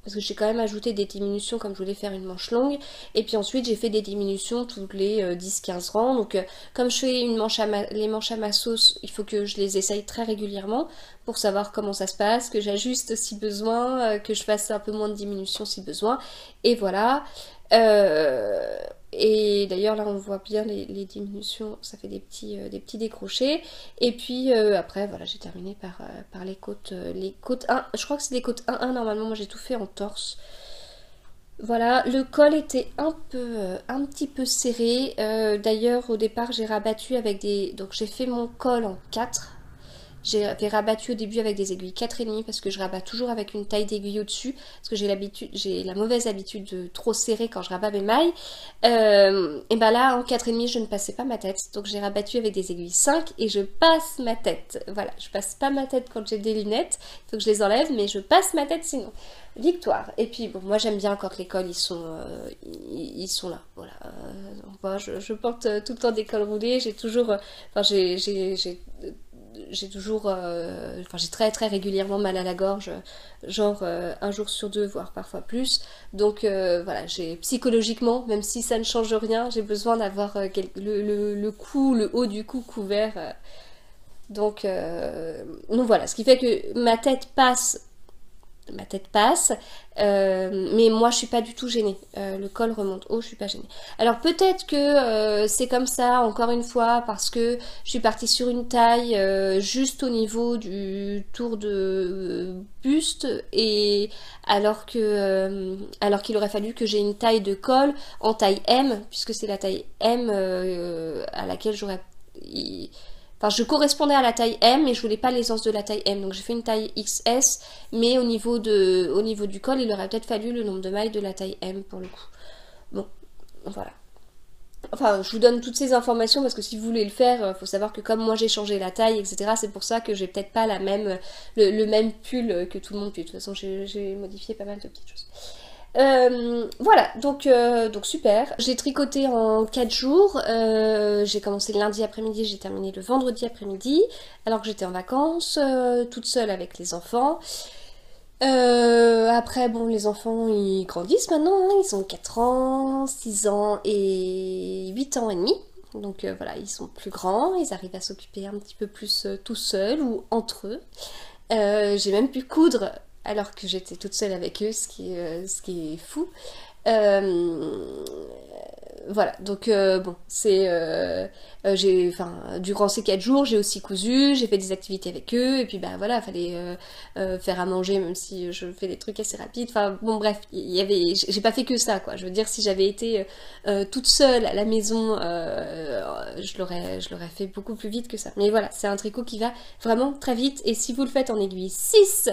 Speaker 1: parce que j'ai quand même ajouté des diminutions comme je voulais faire une manche longue, et puis ensuite j'ai fait des diminutions toutes les 10-15 rangs, donc comme je fais les manches à ma sauce, il faut que je les essaye très régulièrement pour savoir comment ça se passe, que j'ajuste si besoin, que je fasse un peu moins de diminutions si besoin, et voilà. Et d'ailleurs là on voit bien les diminutions, ça fait des petits décrochés. Et puis après voilà j'ai terminé par les côtes 1, je crois que c'est des côtes 1-1 normalement, moi j'ai tout fait en torse. Voilà, le col était un petit peu serré. D'ailleurs au départ j'ai rabattu donc j'ai fait mon col en 4. J'avais rabattu au début avec des aiguilles 4,5 parce que je rabats toujours avec une taille d'aiguille au-dessus parce que j'ai la mauvaise habitude de trop serrer quand je rabats mes mailles. Et ben là en 4,5 je ne passais pas ma tête, donc j'ai rabattu avec des aiguilles 5 et je passe ma tête. Voilà, je passe pas ma tête quand j'ai des lunettes, il faut que je les enlève, mais je passe ma tête sinon. Victoire. Et puis bon, moi j'aime bien quand les cols ils sont là. Voilà. Moi, je porte tout le temps des cols roulés. J'ai toujours, j'ai toujours, j'ai très régulièrement mal à la gorge, genre un jour sur deux, voire parfois plus. Donc voilà, psychologiquement, même si ça ne change rien, j'ai besoin d'avoir le cou, le haut du cou couvert. Donc voilà, ce qui fait que ma tête passe, mais moi je suis pas du tout gênée. Le col remonte haut, je suis pas gênée. Alors peut-être que c'est comme ça, encore une fois, parce que je suis partie sur une taille juste au niveau du tour de buste, et alors qu'il aurait fallu que j'ai une taille de col en taille M, puisque c'est la taille M à laquelle j'aurais... Enfin, je correspondais à la taille M et je voulais pas l'aisance de la taille M. Donc j'ai fait une taille XS, mais au niveau du col, il aurait peut-être fallu le nombre de mailles de la taille M pour le coup. Bon, voilà. Enfin, je vous donne toutes ces informations parce que si vous voulez le faire, faut savoir que comme moi j'ai changé la taille, etc., c'est pour ça que j'ai peut-être pas le même pull que tout le monde. Puis de toute façon, j'ai modifié pas mal de petites choses. Voilà, donc super. J'ai tricoté en 4 jours. J'ai commencé le lundi après-midi, j'ai terminé le vendredi après-midi, alors que j'étais en vacances, toute seule avec les enfants. Après, bon, les enfants, ils grandissent maintenant, hein. Ils ont 4 ans, 6 ans et 8 ans et demi. Donc voilà, ils sont plus grands, ils arrivent à s'occuper un petit peu plus tout seuls ou entre eux. J'ai même pu coudre alors que j'étais toute seule avec eux, ce qui est fou. Euh, voilà, donc bon, durant ces 4 jours, j'ai aussi cousu, j'ai fait des activités avec eux, et puis bah voilà, fallait faire à manger, même si je fais des trucs assez rapides. Enfin bon, bref, j'ai pas fait que ça, quoi. Je veux dire, si j'avais été toute seule à la maison, je l'aurais fait beaucoup plus vite que ça. Mais voilà, c'est un tricot qui va vraiment très vite, et si vous le faites en aiguille 6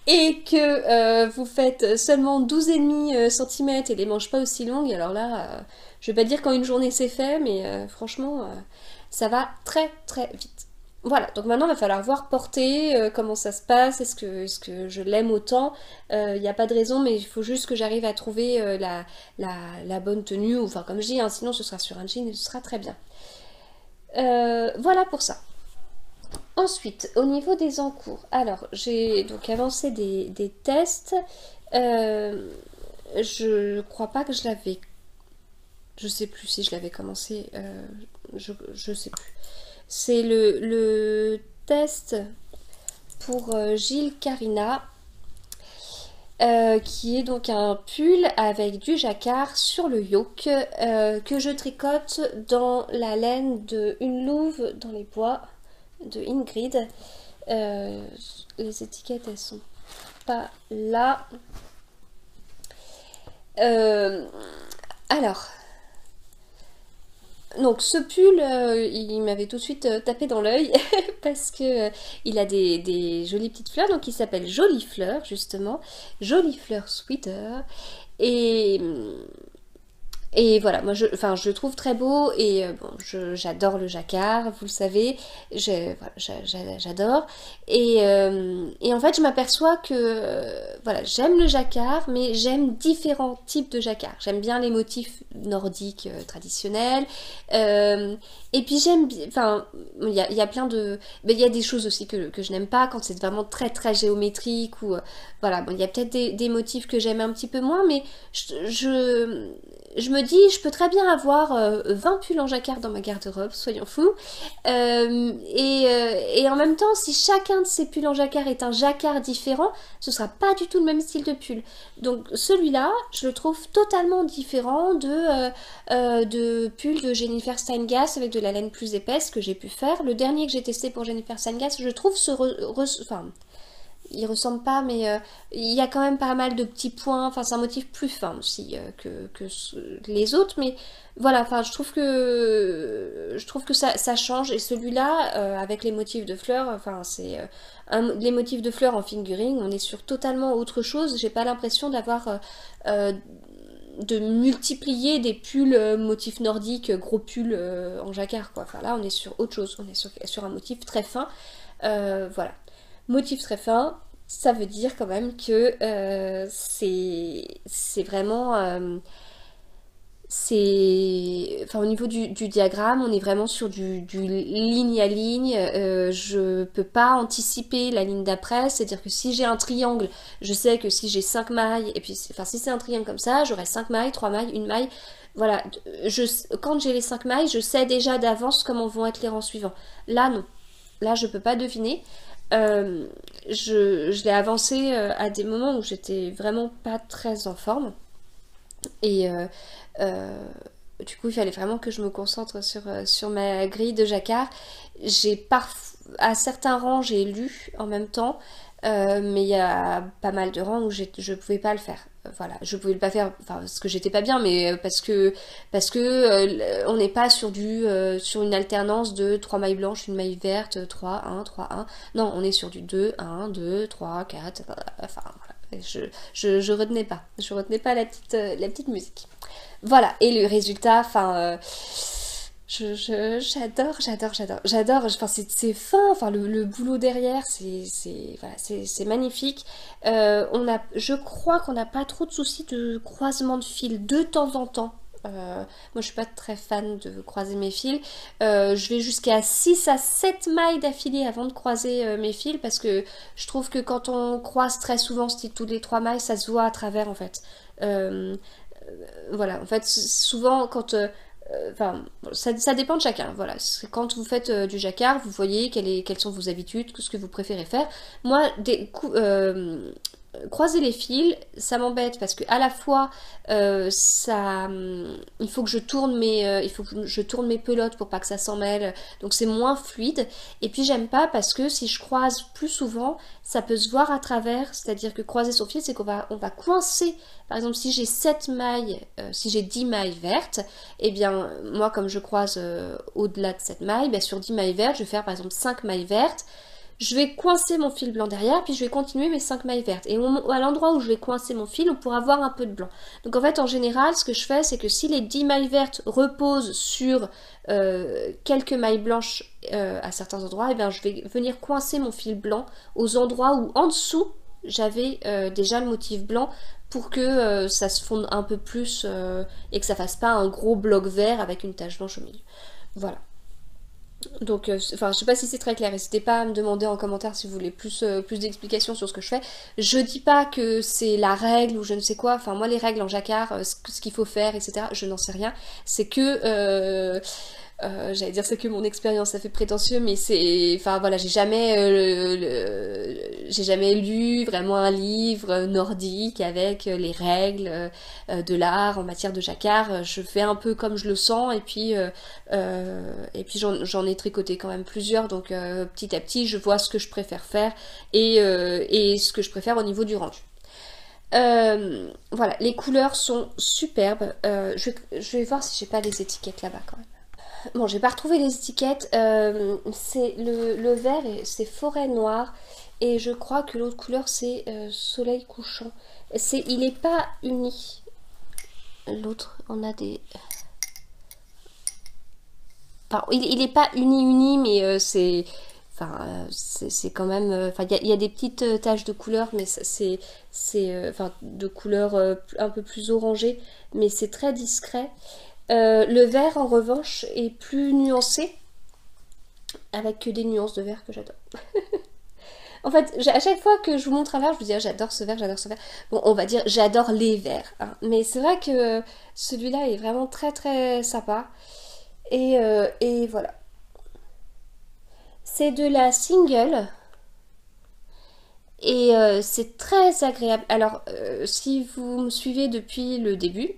Speaker 1: et que vous faites seulement 12,5 cm et les manches pas aussi longues, alors là, je vais pas dire qu'en une journée c'est fait, mais franchement, ça va très très vite. Voilà, donc maintenant il va falloir voir porter, comment ça se passe, est-ce que je l'aime autant. Il n'y a pas de raison, mais il faut juste que j'arrive à trouver la bonne tenue, enfin comme je dis, hein, sinon ce sera sur un jean et ce sera très bien. Voilà pour ça. Ensuite, au niveau des encours, alors j'ai donc avancé des tests. Je crois pas que je l'avais. Je sais plus si je l'avais commencé. Je sais plus. C'est le test pour Gilles Carina, qui est donc un pull avec du jacquard sur le yoke, que je tricote dans la laine de Une Louve dans les bois de Ingrid. Les étiquettes, elles sont pas là. Alors, donc ce pull, il m'avait tout de suite tapé dans l'œil parce que il a des jolies petites fleurs, donc il s'appelle Jolie Fleur justement, Jolie Fleur Sweater, et et voilà, moi je le trouve très beau, et bon, j'adore le jacquard, vous le savez, j'adore. Et en fait, je m'aperçois que voilà, j'aime le jacquard, mais j'aime différents types de jacquard. J'aime bien les motifs nordiques traditionnels, et puis enfin, il y a plein de... Mais il y a des choses aussi que je n'aime pas quand c'est vraiment très très géométrique, ou voilà, bon, il y a peut-être des motifs que j'aime un petit peu moins, mais je me dis, je peux très bien avoir 20 pulls en jacquard dans ma garde-robe, soyons fous. Et en même temps, si chacun de ces pulls en jacquard est un jacquard différent, ce sera pas du tout le même style de pull. Donc celui-là, je le trouve totalement différent de pull de Jennifer Steingass avec de la laine plus épaisse que j'ai pu faire. Le dernier que j'ai testé pour Jennifer Steingass, je trouve enfin, il ressemble pas, mais il y a quand même pas mal de petits points. Enfin, c'est un motif plus fin aussi que les autres, mais voilà. Enfin, je trouve que ça change. Et celui-là, avec les motifs de fleurs, enfin, c'est les motifs de fleurs en fingering, on est sur totalement autre chose. J'ai pas l'impression d'avoir de multiplier des pulls motifs nordiques, gros pulls en jacquard, quoi. Enfin là, on est sur autre chose. On est sur un motif très fin. Voilà. Motif très fin, ça veut dire quand même que c'est vraiment... enfin, au niveau du diagramme, on est vraiment sur du ligne à ligne. Je peux pas anticiper la ligne d'après, c'est-à-dire que si j'ai un triangle, je sais que si j'ai 5 mailles, et puis enfin, si c'est un triangle comme ça, j'aurai 5 mailles, 3 mailles, une maille. Voilà, quand j'ai les 5 mailles, je sais déjà d'avance comment vont être les rangs suivants. Là, non. là je peux pas deviner. Je l'ai avancé à des moments où j'étais vraiment pas très en forme. Et du coup, il fallait vraiment que je me concentre sur ma grille de jacquard. À certains rangs, j'ai lu en même temps, mais il y a pas mal de rangs où je pouvais pas le faire. Voilà, je pouvais pas faire, enfin, parce que j'étais pas bien, mais parce que on n'est pas sur une alternance de 3 mailles blanches, une maille verte, 3 1 3 1. Non, on est sur du 2 1 2 3 4. Enfin, voilà. Je retenais pas. Je retenais pas la petite musique. Voilà, et le résultat, enfin, j'adore, enfin, c'est fin, enfin, le boulot derrière, voilà, c'est magnifique. Je crois qu'on n'a pas trop de soucis de croisement de fils de temps en temps. Moi je suis pas très fan de croiser mes fils. Je vais jusqu'à 6 à 7 mailles d'affilée avant de croiser mes fils parce que je trouve que quand on croise très souvent, style toutes les 3 mailles, ça se voit à travers en fait. Euh, voilà, en fait, souvent, enfin, ça dépend de chacun. Voilà, quand vous faites du jacquard, vous voyez quelles sont vos habitudes, ce que vous préférez faire. Moi, croiser les fils, ça m'embête parce que à la fois, il faut que il faut que je tourne mes pelotes pour pas que ça s'en mêle. Donc c'est moins fluide. Et puis j'aime pas parce que si je croise plus souvent, ça peut se voir à travers. C'est-à-dire que croiser son fil, c'est on va coincer. Par exemple, si j'ai 7 mailles, si j'ai 10 mailles vertes, eh bien, moi, comme je croise au-delà de cette maille, ben, sur 10 mailles vertes, je vais faire par exemple 5 mailles vertes. Je vais coincer mon fil blanc derrière, puis je vais continuer mes 5 mailles vertes. Et à l'endroit où je vais coincer mon fil, on pourra voir un peu de blanc. Donc en fait, en général, ce que je fais, c'est que si les 10 mailles vertes reposent sur quelques mailles blanches à certains endroits, eh bien, je vais venir coincer mon fil blanc aux endroits où en dessous, j'avais déjà le motif blanc pour que ça se fonde un peu plus et que ça fasse pas un gros bloc vert avec une tache blanche au milieu. Voilà. Donc, enfin, je sais pas si c'est très clair. N'hésitez pas à me demander en commentaire si vous voulez plus d'explications sur ce que je fais. Je dis pas que c'est la règle ou je ne sais quoi. Enfin, moi, les règles en jacquard, ce qu'il faut faire, etc., je n'en sais rien. C'est que j'allais dire c'est que mon expérience, ça fait prétentieux, mais c'est, enfin voilà, j'ai jamais lu vraiment un livre nordique avec les règles de l'art en matière de jacquard. Je fais un peu comme je le sens et puis j'en ai tricoté quand même plusieurs, donc petit à petit je vois ce que je préfère faire et ce que je préfère au niveau du rendu. Voilà, les couleurs sont superbes. Je vais voir si j'ai pas les étiquettes là-bas quand même. Bon, j'ai pas retrouvé les étiquettes. C'est le vert, c'est forêt noire. Et je crois que l'autre couleur, c'est soleil couchant. Il est pas uni. L'autre, on a des... Enfin, il est pas uni, mais c'est... Enfin, c'est quand même... Enfin, il y a des petites taches de couleur, mais enfin, de couleur un peu plus orangée. Mais c'est très discret. Le vert en revanche est plus nuancé, avec que des nuances de vert que j'adore. En fait, à chaque fois que je vous montre un vert, je vous dis ah, j'adore ce vert, j'adore ce vert. Bon, on va dire j'adore les verts, hein. Mais c'est vrai que celui-là est vraiment très très sympa. Et voilà. C'est de la single. Et c'est très agréable. Alors, si vous me suivez depuis le début,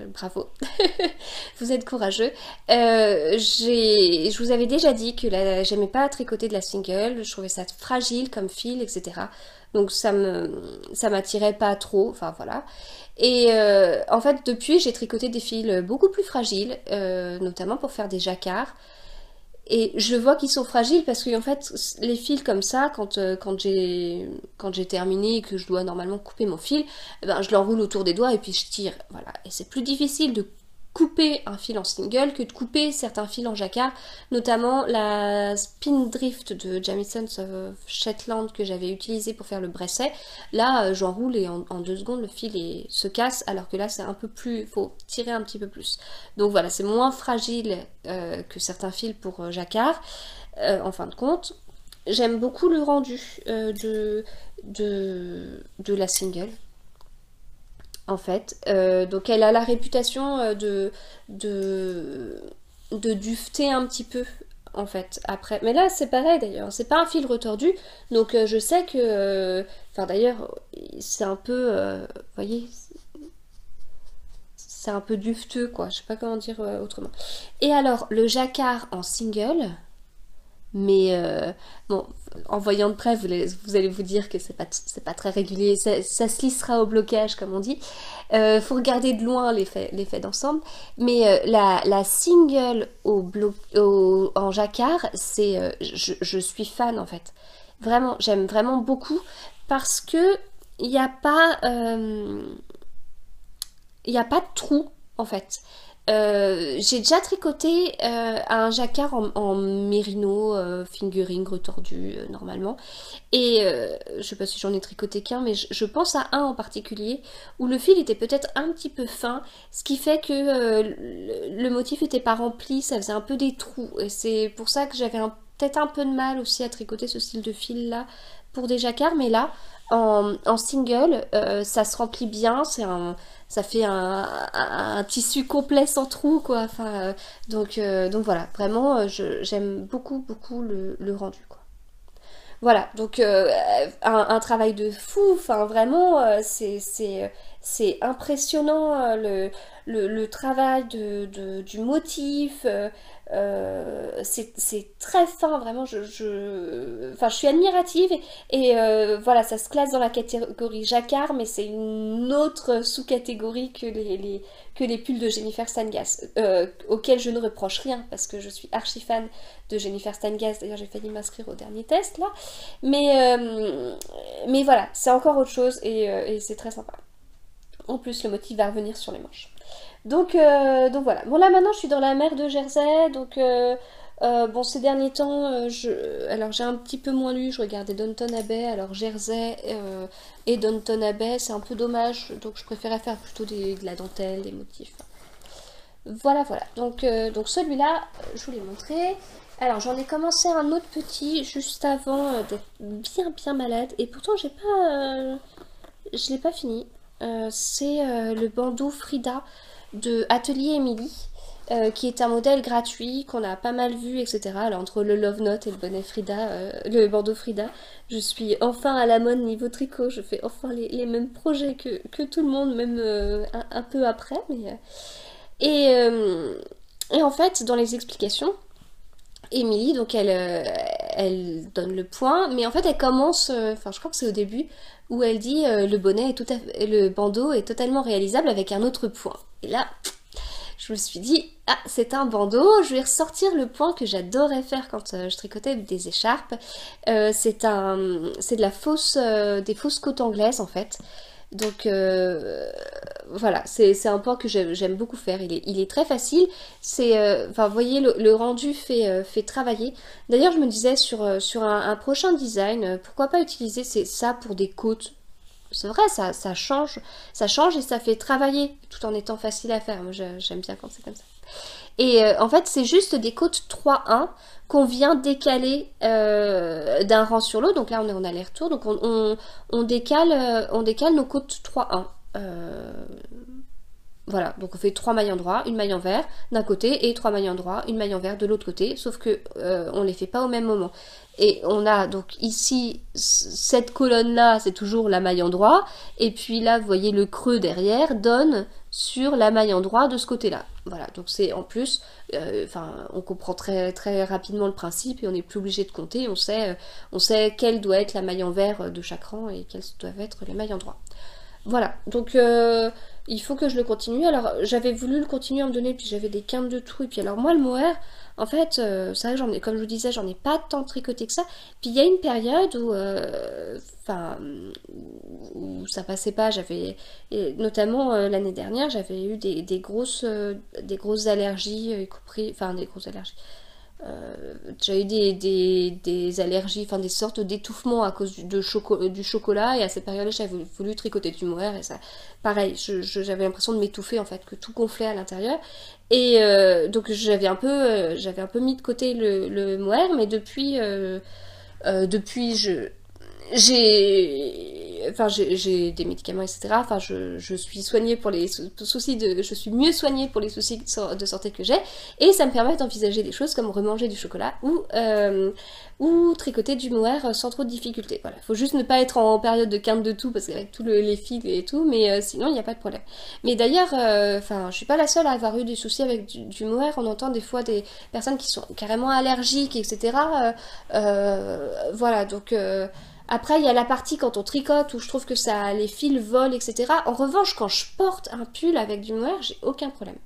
Speaker 1: bravo, vous êtes courageux. Je vous avais déjà dit que j'aimais pas tricoter de la single, je trouvais ça fragile comme fil, etc. Donc ça m'attirait pas trop, enfin voilà. Et en fait, depuis, j'ai tricoté des fils beaucoup plus fragiles, notamment pour faire des jacquards. Et je vois qu'ils sont fragiles parce que en fait, les fils comme ça, quand j'ai terminé et que je dois normalement couper mon fil, eh ben, je l'enroule autour des doigts et puis je tire. Voilà. Et c'est plus difficile de couper un fil en single que de couper certains fils en jacquard, notamment la Spindrift de Jamison's of Shetland que j'avais utilisée pour faire le bresset. Là, j'enroule et en 2 secondes le fil se casse, alors que là c'est un peu plus, faut tirer un petit peu plus. Donc voilà, c'est moins fragile que certains fils pour jacquard, en fin de compte. J'aime beaucoup le rendu de la single. En fait, donc elle a la réputation de duveter un petit peu en fait après. Mais là c'est pareil d'ailleurs, c'est pas un fil retordu, donc je sais que, enfin d'ailleurs c'est un peu, vous voyez, c'est un peu dufteux quoi, je sais pas comment dire autrement. Et alors le jacquard en single, mais bon, en voyant de près, vous allez vous dire que c'est pas très régulier, ça se lissera au blocage, comme on dit. Faut regarder de loin l'effet d'ensemble. Mais la single en jacquard, je suis fan en fait. Vraiment, j'aime vraiment beaucoup parce que il n'y a pas, il n'y a pas de trou en fait. J'ai déjà tricoté un jacquard en mérino, fingering retordu normalement. Et je sais pas si j'en ai tricoté qu'un, mais je pense à un en particulier où le fil était peut-être un petit peu fin, ce qui fait que le motif n'était pas rempli, ça faisait un peu des trous. Et c'est pour ça que j'avais peut-être un peu de mal aussi à tricoter ce style de fil là pour des jacquards, mais là en single ça se remplit bien, ça fait un tissu complet sans trou quoi. Enfin, donc voilà, vraiment j'aime beaucoup le rendu quoi. Voilà, donc un travail de fou, enfin vraiment c'est impressionnant le travail du motif, c'est très fin, vraiment enfin, je suis admirative voilà, ça se classe dans la catégorie jacquard, mais c'est une autre sous-catégorie que les pulls de Jennifer Stangas, auxquels je ne reproche rien parce que je suis archi fan de Jennifer Stangas, d'ailleurs j'ai failli m'inscrire au dernier test là, mais voilà, c'est encore autre chose et c'est très sympa. En plus le motif va revenir sur les manches. Donc voilà. Bon là maintenant je suis dans la mer de Jersey, donc bon ces derniers temps, alors j'ai un petit peu moins lu, je regardais Downton Abbey, alors Jersey et Downton Abbey, c'est un peu dommage, donc je préférais faire plutôt de la dentelle, des motifs. Voilà, voilà. Donc celui-là, je vous l'ai montré. Alors j'en ai commencé un autre petit juste avant d'être bien malade, et pourtant je l'ai pas fini. C'est le bandeau Frida de Atelier Emily, qui est un modèle gratuit qu'on a pas mal vu, etc. Alors entre le Love Note et le bonnet Frida, le bandeau Frida, je suis enfin à la mode niveau tricot, je fais enfin les mêmes projets que tout le monde, même un peu après. Et, euh, et en fait, dans les explications, Émilie, donc elle donne le point, mais en fait elle commence, enfin je crois que c'est au début, où elle dit le bandeau est totalement réalisable avec un autre point. Et là, je me suis dit, ah c'est un bandeau, je vais ressortir le point que j'adorais faire quand je tricotais des écharpes. C'est des fausses côtes anglaises en fait. Donc voilà, c'est un point que j'aime beaucoup faire. Il est très facile. Enfin, vous voyez, le rendu fait travailler. D'ailleurs, je me disais sur un prochain design, pourquoi pas utiliser ça pour des côtes. C'est vrai, ça change et ça fait travailler tout en étant facile à faire. Moi, j'aime bien quand c'est comme ça. Et en fait, c'est juste des côtes 3-1 qu'on vient décaler d'un rang sur l'autre. Donc là, on est en aller-retour. Donc on décale nos côtes 3-1. Voilà, donc on fait 3 mailles endroits, une maille envers d'un côté et 3 mailles endroits, une maille envers de l'autre côté, sauf que on les fait pas au même moment. Et on a donc ici, cette colonne-là, c'est toujours la maille endroit, et puis là, vous voyez le creux derrière donne sur la maille endroit de ce côté-là. Voilà, donc c'est en plus, on comprend très rapidement le principe et on n'est plus obligé de compter, on sait quelle doit être la maille envers de chaque rang et quelles doivent être les mailles endroits. Voilà, donc il faut que je le continue. Alors j'avais voulu le continuer à me donner, puis j'avais des quintes de tout. Et puis alors moi le mohair, en fait, c'est vrai que comme je vous disais, j'en ai pas tant tricoté que ça. Puis il y a une période où ça passait pas. Et notamment l'année dernière, j'avais eu des grosses allergies, y compris, enfin des grosses allergies. J'ai eu des allergies, enfin des sortes d'étouffements à cause du chocolat, et à cette période-là j'avais voulu tricoter du mohair et ça, pareil, j'avais l'impression de m'étouffer en fait, que tout gonflait à l'intérieur, et donc j'avais un peu mis de côté le mohair, mais depuis j'ai enfin j'ai des médicaments, etc. Enfin je suis soignée pour les soucis de, je suis mieux soignée pour les soucis de santé que j'ai, et ça me permet d'envisager des choses comme remanger du chocolat ou tricoter du mohair sans trop de difficultés. Voilà, faut juste ne pas être en période de quinte de tout parce qu'avec tous les fils et tout, mais sinon il n'y a pas de problème. Mais d'ailleurs, enfin je suis pas la seule à avoir eu des soucis avec du mohair. On entend des fois des personnes qui sont carrément allergiques, etc. Voilà, donc après il y a la partie quand on tricote où je trouve que ça, les fils volent, etc. En revanche, quand je porte un pull avec du mohair, j'ai aucun problème.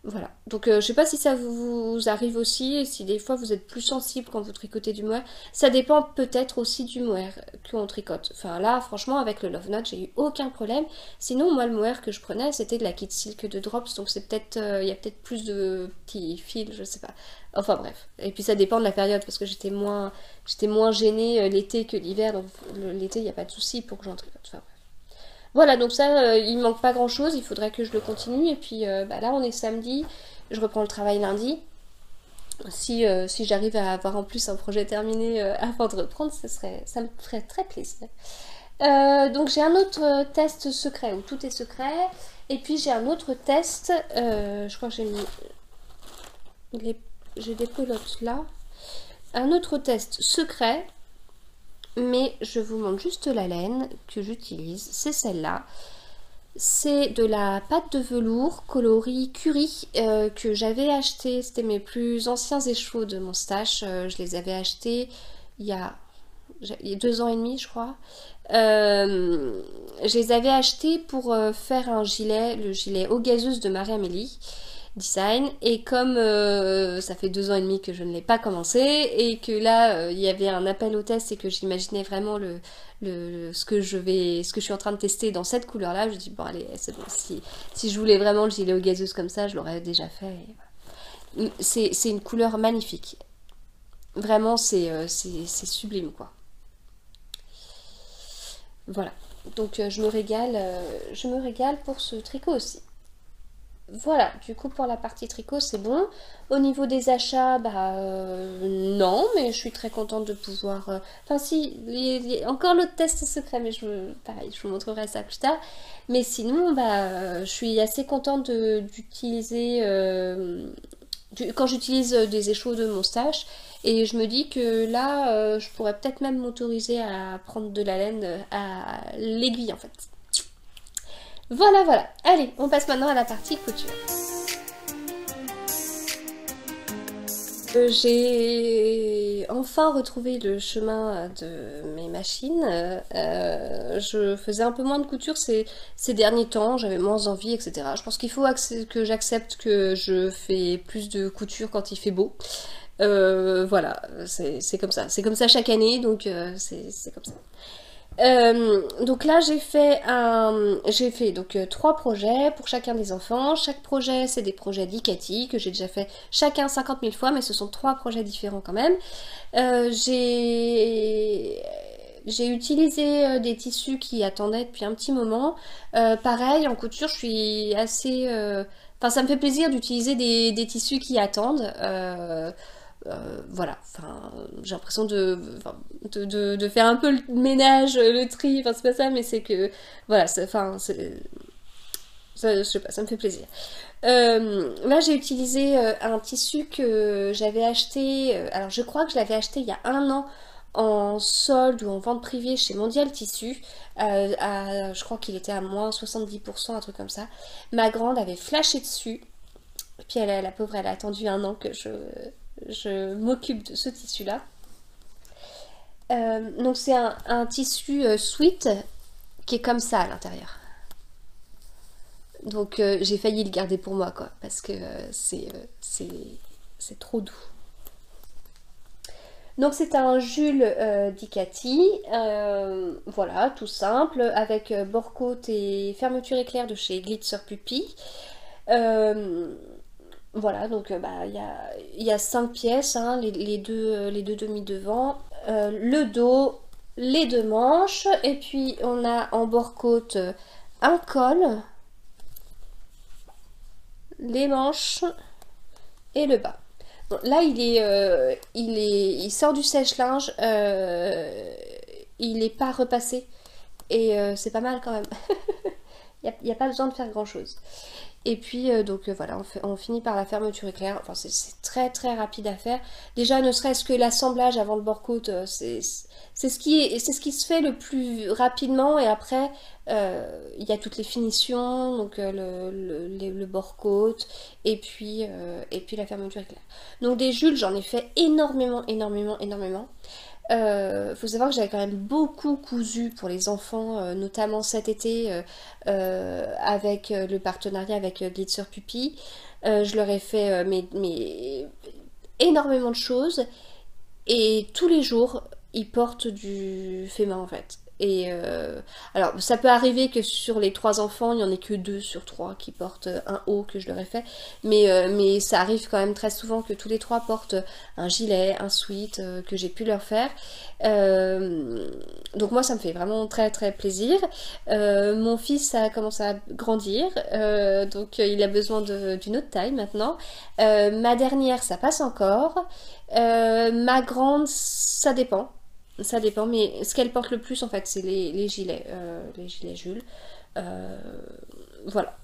Speaker 1: Voilà, donc je sais pas si ça vous arrive aussi, et si des fois vous êtes plus sensible quand vous tricotez du mohair. Ça dépend peut-être aussi du mohair qu'on tricote. Enfin là, franchement, avec le Love Knot, j'ai eu aucun problème. Sinon, moi, le mohair que je prenais, c'était de la Kid Silk de Drops, donc c'est peut-être, il y a peut-être plus de petits fils, je sais pas. Enfin bref. Et puis ça dépend de la période, parce que j'étais moins gênée l'été que l'hiver, donc l'été, il n'y a pas de souci pour que j'en tricote. Enfin, voilà, donc ça, il manque pas grand chose, il faudrait que je le continue. Et puis bah là, on est samedi, je reprends le travail lundi. Si j'arrive à avoir en plus un projet terminé avant de reprendre, ça me ferait très plaisir. Donc j'ai un autre test secret où tout est secret. Et puis j'ai un autre test, je crois que j'ai des pelotes là. Un autre test secret, mais je vous montre juste la laine que j'utilise, c'est celle-là. C'est de la pâte de velours coloris curry que j'avais acheté. C'était mes plus anciens écheveaux de mon stash. Je les avais achetés il y a 2 ans et demi, je crois. Je les avais achetés pour faire un gilet, le gilet eau gazeuse de Marie-Amélie Design. Et comme ça fait 2 ans et demi que je ne l'ai pas commencé et que là il y avait un appel au test et que j'imaginais vraiment ce que je suis en train de tester dans cette couleur là, je dis bon allez c'est bon, si je voulais vraiment le gilet eau gazeuse comme ça je l'aurais déjà fait. Et voilà. C'est une couleur magnifique, vraiment c'est sublime quoi. Voilà, donc je me régale pour ce tricot aussi. Voilà, du coup pour la partie tricot c'est bon. Au niveau des achats, bah non, mais je suis très contente de pouvoir... Enfin si, encore l'autre test secret, mais pareil, je vous montrerai ça plus tard. Mais sinon, bah je suis assez contente d'utiliser... quand j'utilise des échos de mon stash, et je me dis que là, je pourrais peut-être même m'autoriser à prendre de la laine à l'aiguille en fait. Voilà, voilà. Allez, on passe maintenant à la partie couture. J'ai enfin retrouvé le chemin de mes machines. Je faisais un peu moins de couture ces derniers temps, j'avais moins envie, etc. Je pense qu'il faut que j'accepte que je fais plus de couture quand il fait beau. Voilà, c'est comme ça. C'est comme ça chaque année, donc c'est comme ça. Donc là j'ai fait donc 3 projets pour chacun des enfants. Chaque projet c'est des projets d'Icati que j'ai déjà fait chacun 50 000 fois, mais ce sont 3 projets différents quand même. J'ai utilisé des tissus qui attendaient depuis un petit moment. Pareil en couture je suis assez... Enfin ça me fait plaisir d'utiliser des tissus qui attendent. Voilà, enfin, j'ai l'impression de faire un peu le ménage, le tri, enfin c'est pas ça, mais c'est que, voilà, enfin, je sais pas, ça me fait plaisir. Là j'ai utilisé un tissu que j'avais acheté, alors je crois que je l'avais acheté il y a 1 an en solde ou en vente privée chez Mondial Tissu, je crois qu'il était à moins 70%, un truc comme ça. Ma grande avait flashé dessus, puis la pauvre elle a attendu 1 an que je m'occupe de ce tissu là. Donc c'est un tissu sweat qui est comme ça à l'intérieur. Donc j'ai failli le garder pour moi quoi, parce que c'est trop doux. Donc c'est un Jules Dicati, voilà, tout simple, avec bord-côte et fermeture éclair de chez Glitzer Puppy. Voilà, donc bah, y a 5 pièces, hein, les deux demi devant, le dos, les 2 manches, et puis on a en bord-côte un col, les manches et le bas. Bon, là il sort du sèche-linge, il n'est pas repassé. et c'est pas mal quand même. Il n'y a pas besoin de faire grand chose. Et puis donc voilà, on finit par la fermeture éclair. Enfin c'est très très rapide à faire. Déjà ne serait-ce que l'assemblage avant le bore-côte, c'est ce qui se fait le plus rapidement. Et après il y a toutes les finitions, donc le bore-côte et puis la fermeture éclair. Donc des Jules, j'en ai fait énormément énormément énormément. Faut savoir que j'avais quand même beaucoup cousu pour les enfants, notamment cet été avec le partenariat avec Glitzer Puppy. Je leur ai fait énormément de choses et tous les jours ils portent du fait main en fait. Et alors ça peut arriver que sur les 3 enfants il n'y en ait que 2 sur 3 qui portent un haut que je leur ai fait, mais ça arrive quand même très souvent que tous les 3 portent un gilet, un sweat que j'ai pu leur faire. Donc moi ça me fait vraiment très très plaisir. Mon fils a commencé à grandir, donc il a besoin d'une autre taille maintenant. Ma dernière ça passe encore. Ma grande ça dépend. Ça dépend, mais ce qu'elle porte le plus en fait, c'est les gilets Jules. Euh, voilà.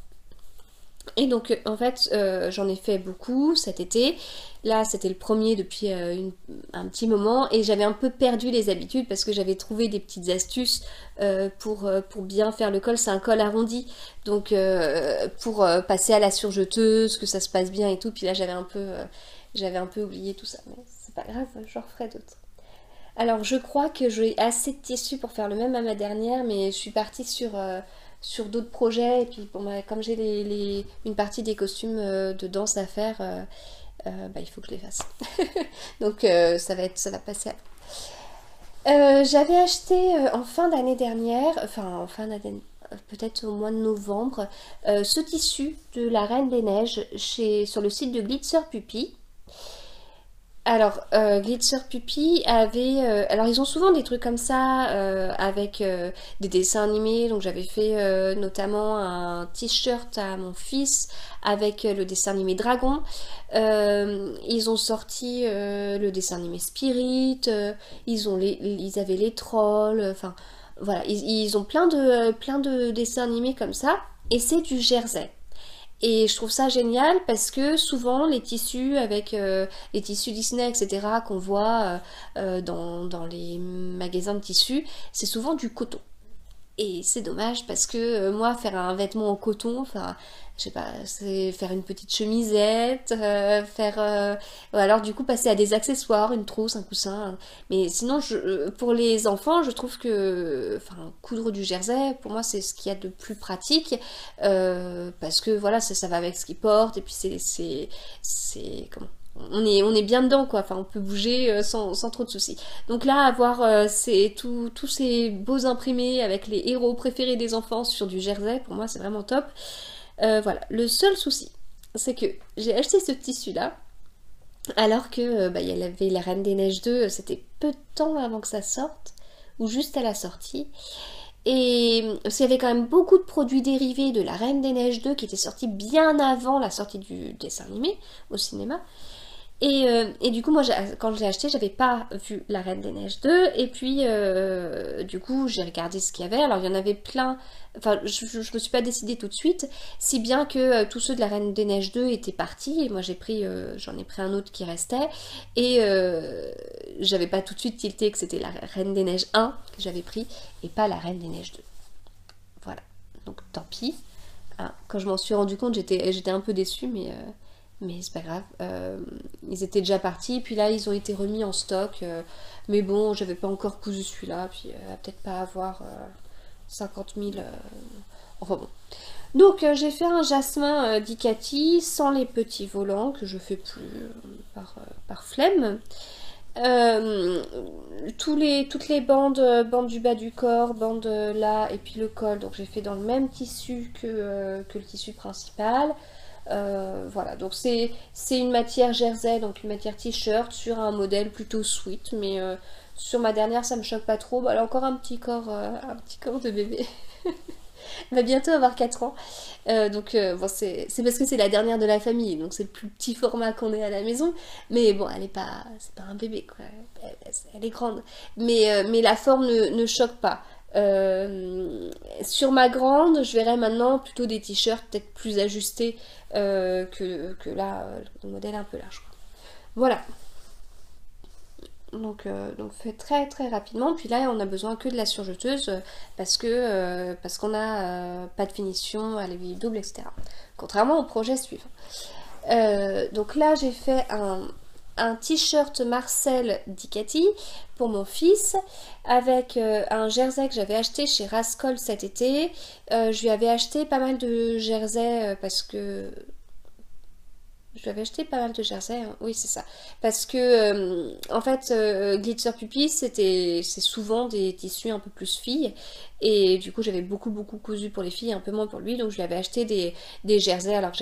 Speaker 1: Et donc en fait, j'en ai fait beaucoup cet été. Là, c'était le premier depuis un petit moment et j'avais un peu perdu les habitudes parce que j'avais trouvé des petites astuces pour bien faire le col. C'est un col arrondi, donc pour passer à la surjeteuse, que ça se passe bien et tout. Puis là, j'avais un peu oublié tout ça, mais c'est pas grave, j'en referai d'autres. Alors je crois que j'ai assez de tissu pour faire le même à ma dernière, mais je suis partie sur d'autres projets, et puis bon, bah, comme j'ai une partie des costumes de danse à faire, bah, il faut que je les fasse. Donc ça va passer à... J'avais acheté en fin d'année dernière, enfin en fin d'année, peut-être au mois de novembre, ce tissu de la Reine des Neiges sur le site de Glitzer Puppy. Alors, Glitzer Puppy avait... alors, ils ont souvent des trucs comme ça, avec des dessins animés. Donc, j'avais fait notamment un t-shirt à mon fils avec le dessin animé Dragon. Ils ont sorti le dessin animé Spirit. Ils avaient les trolls. Enfin, voilà. Ils ont plein de dessins animés comme ça. Et c'est du jersey. Et je trouve ça génial parce que souvent les tissus avec les tissus Disney, etc., qu'on voit dans les magasins de tissus, c'est souvent du coton. Et c'est dommage parce que moi, faire un vêtement en coton, enfin, je sais pas, c'est faire une petite chemisette, ou alors du coup passer à des accessoires, une trousse, un coussin. Mais sinon, pour les enfants, je trouve que, enfin, coudre du jersey, pour moi, c'est ce qu'il y a de plus pratique, parce que voilà, ça va avec ce qu'ils portent, et puis comment? On est bien dedans quoi, enfin on peut bouger sans trop de soucis. Donc là avoir tous ces beaux imprimés avec les héros préférés des enfants sur du jersey, pour moi c'est vraiment top. Voilà, le seul souci c'est que j'ai acheté ce tissu là alors que bah, il y avait la Reine des Neiges 2, c'était peu de temps avant que ça sorte, ou juste à la sortie. Et parce qu'il y avait quand même beaucoup de produits dérivés de la Reine des Neiges 2 qui étaient sortis bien avant la sortie du dessin animé au cinéma. Et du coup, moi, quand je l'ai acheté, j'avais pas vu La Reine des Neiges 2. Et puis, du coup, j'ai regardé ce qu'il y avait. Alors, il y en avait plein. Enfin, je me suis pas décidée tout de suite. Si bien que tous ceux de La Reine des Neiges 2 étaient partis. Et moi, j'en ai pris un autre qui restait. Et j'avais pas tout de suite tilté que c'était La Reine des Neiges 1 que j'avais pris. Et pas La Reine des Neiges 2. Voilà. Donc, tant pis. Hein, quand je m'en suis rendu compte, j'étais un peu déçue, mais c'est pas grave. Ils étaient déjà partis, puis là ils ont été remis en stock. Mais bon, j'avais pas encore cousu celui-là, puis peut-être pas avoir 50 000. Enfin bon. Donc j'ai fait un jasmin d'Icati sans les petits volants que je fais plus par flemme. Toutes les bandes du bas du corps, bandes là, et puis le col, donc j'ai fait dans le même tissu que le tissu principal. Voilà, donc c'est une matière jersey, donc une matière t-shirt sur un modèle plutôt sweet, mais sur ma dernière ça me choque pas trop. Bah, elle a encore un petit corps de bébé. Elle va bientôt avoir 4 ans. Donc bon, c'est parce que c'est la dernière de la famille, donc c'est le plus petit format qu'on ait à la maison. Mais bon, c'est pas un bébé quoi. Elle est grande. Mais la forme ne choque pas. Sur ma grande, je verrais maintenant plutôt des t-shirts peut-être plus ajustés que là, le modèle un peu large. Voilà. Donc fait très très rapidement. Puis là, on a besoin que de la surjeteuse parce qu'on a pas de finition à l'aiguille double, etc. Contrairement au projet suivant. Donc là, j'ai fait un t-shirt Marcel Dicati pour mon fils avec un jersey que j'avais acheté chez Rascol cet été. Je lui avais acheté pas mal de jerseys parce que je lui avais acheté pas mal de jerseys, hein. Oui c'est ça. Parce que en fait Glitzer Puppy c'est souvent des tissus un peu plus filles. Et du coup j'avais beaucoup cousu pour les filles, un peu moins pour lui. Donc je lui avais acheté des jerseys alors que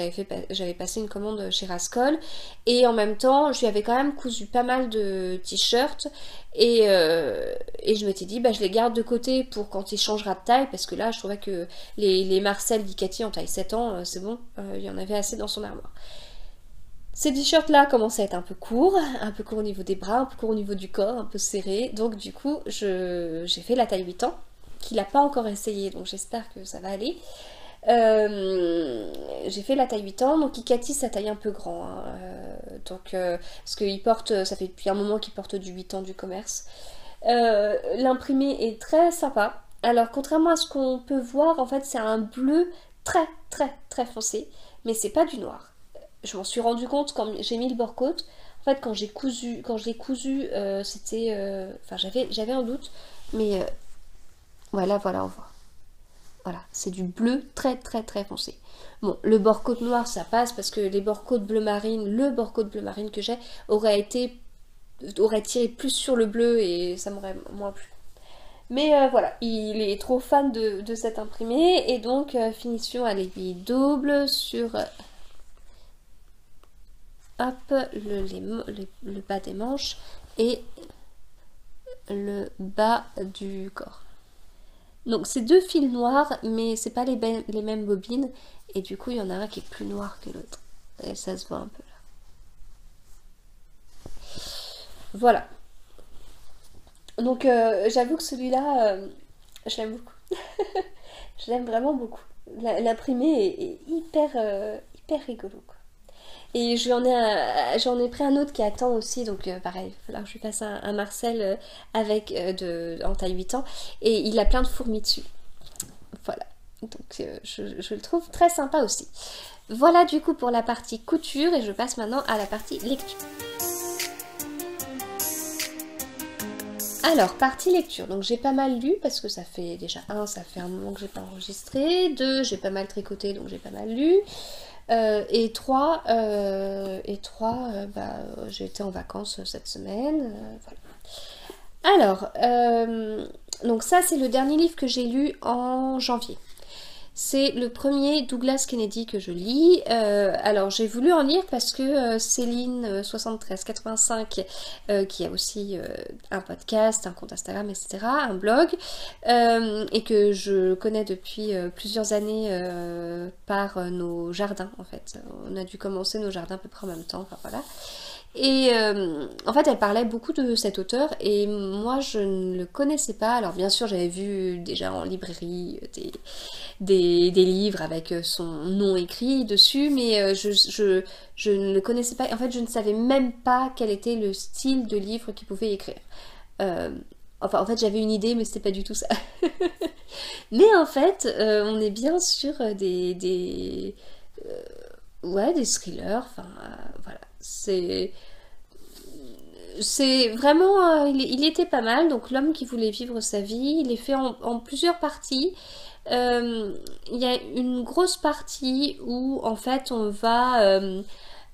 Speaker 1: j'avais passé une commande chez Rascol. Et en même temps je lui avais quand même cousu pas mal de t-shirts. Et je m'étais dit bah je les garde de côté pour quand il changera de taille. Parce que là je trouvais que les Marcel Dicati en taille 7 ans c'est bon, il y en avait assez dans son armoire. Ces t-shirts là commençaient à être un peu court au niveau des bras, un peu court au niveau du corps, un peu serré. Donc du coup, j'ai fait la taille 8 ans, qu'il n'a pas encore essayé, donc j'espère que ça va aller. J'ai fait la taille 8 ans, donc Ikati sa taille un peu grand. Hein. Parce qu'il porte, ça fait depuis un moment qu'il porte du 8 ans du commerce. L'imprimé est très sympa. Alors contrairement à ce qu'on peut voir, en fait c'est un bleu très foncé, mais c'est pas du noir. Je m'en suis rendu compte quand j'ai mis le bord-côte. En fait, quand je l'ai cousu, c'était... Enfin, j'avais un doute, mais voilà, on voit. Voilà, c'est du bleu très foncé. Bon, le bord-côte noir, ça passe parce que les bord-côte bleu marine, le bord-côte bleu marine que j'ai, aurait tiré plus sur le bleu et ça m'aurait moins plu. Mais voilà, il est trop fan de cet imprimé et donc finition à l'aiguille double sur... hop, le bas des manches et le bas du corps. Donc c'est deux fils noirs, mais c'est pas les mêmes bobines, et du coup il y en a un qui est plus noir que l'autre. Et ça se voit un peu là. Voilà. Donc j'avoue que celui-là, je l'aime beaucoup. Je l'aime vraiment beaucoup. L'imprimé est hyper rigolo, quoi. Et j'en ai pris un autre qui attend aussi, donc pareil, il va falloir que je lui fasse un Marcel en taille 8 ans. Et il a plein de fourmis dessus. Voilà. Donc je le trouve très sympa aussi. Voilà du coup pour la partie couture et je passe maintenant à la partie lecture. Alors, partie lecture, donc j'ai pas mal lu parce que ça fait déjà ça fait un moment que j'ai pas enregistré, 2, j'ai pas mal tricoté donc j'ai pas mal lu. Et 3, j'ai été en vacances cette semaine. Voilà. Alors, donc ça c'est le dernier livre que j'ai lu en janvier. C'est le premier Douglas Kennedy que je lis. Alors j'ai voulu en lire parce que Céline 7385 qui a aussi un podcast, un compte Instagram, etc., un blog, et que je connais depuis plusieurs années par nos jardins en fait. On a dû commencer nos jardins à peu près en même temps, enfin voilà. Et en fait, elle parlait beaucoup de cet auteur et moi je ne le connaissais pas. Alors bien sûr, j'avais vu déjà en librairie des livres avec son nom écrit dessus, mais je ne le connaissais pas. En fait, je ne savais même pas quel était le style de livre qu'il pouvait écrire. En fait, j'avais une idée, mais c'était pas du tout ça. Mais en fait, on est bien sur des thrillers. Enfin, voilà. C'est vraiment... il était pas mal. Donc, L'homme qui voulait vivre sa vie, il est fait en plusieurs parties. Il y a une grosse partie où, en fait,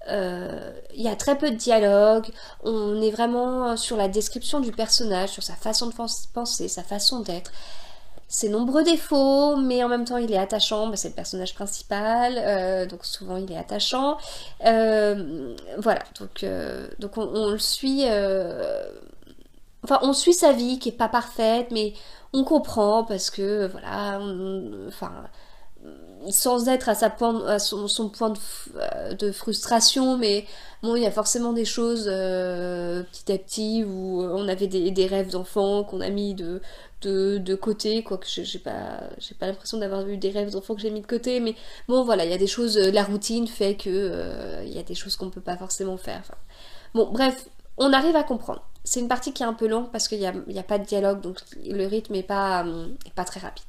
Speaker 1: il y a très peu de dialogue, on est vraiment sur la description du personnage, sur sa façon de penser, sa façon d'être, ses nombreux défauts, mais en même temps il est attachant, c'est le personnage principal, donc souvent il est attachant. Voilà, donc on le suit, enfin on suit sa vie qui est pas parfaite, mais on comprend parce que voilà, enfin sans être à son point de frustration, mais bon, il y a forcément des choses petit à petit où on avait des rêves d'enfants qu'on a mis de de côté, quoique j'ai pas l'impression d'avoir eu des rêves d'enfants que j'ai mis de côté, mais bon voilà, il y a des choses, la routine fait que il y a des choses qu'on peut pas forcément faire. Enfin, bon bref, on arrive à comprendre. C'est une partie qui est un peu longue parce qu'il y a pas de dialogue, donc le rythme est pas très rapide.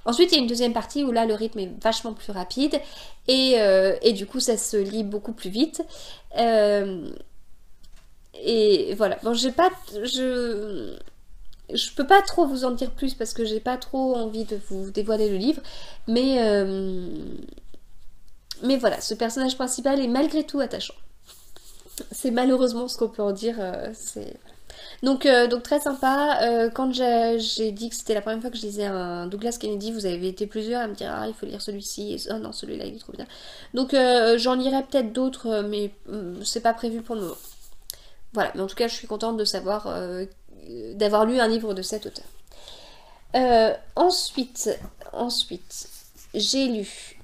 Speaker 1: Ensuite, il y a une deuxième partie où là, le rythme est vachement plus rapide et du coup, ça se lit beaucoup plus vite. Et voilà. Bon, je peux pas trop vous en dire plus parce que j'ai pas trop envie de vous dévoiler le livre, mais voilà, ce personnage principal est malgré tout attachant. C'est malheureusement ce qu'on peut en dire. Donc très sympa. Quand j'ai dit que c'était la première fois que je lisais un Douglas Kennedy, vous avez été plusieurs à me dire ah il faut lire celui-ci, et oh non celui-là il est trop bien. Donc j'en lirai peut-être d'autres, mais c'est pas prévu pour le moment. Voilà, mais en tout cas je suis contente de savoir d'avoir lu un livre de cet auteur. Ensuite, j'ai lu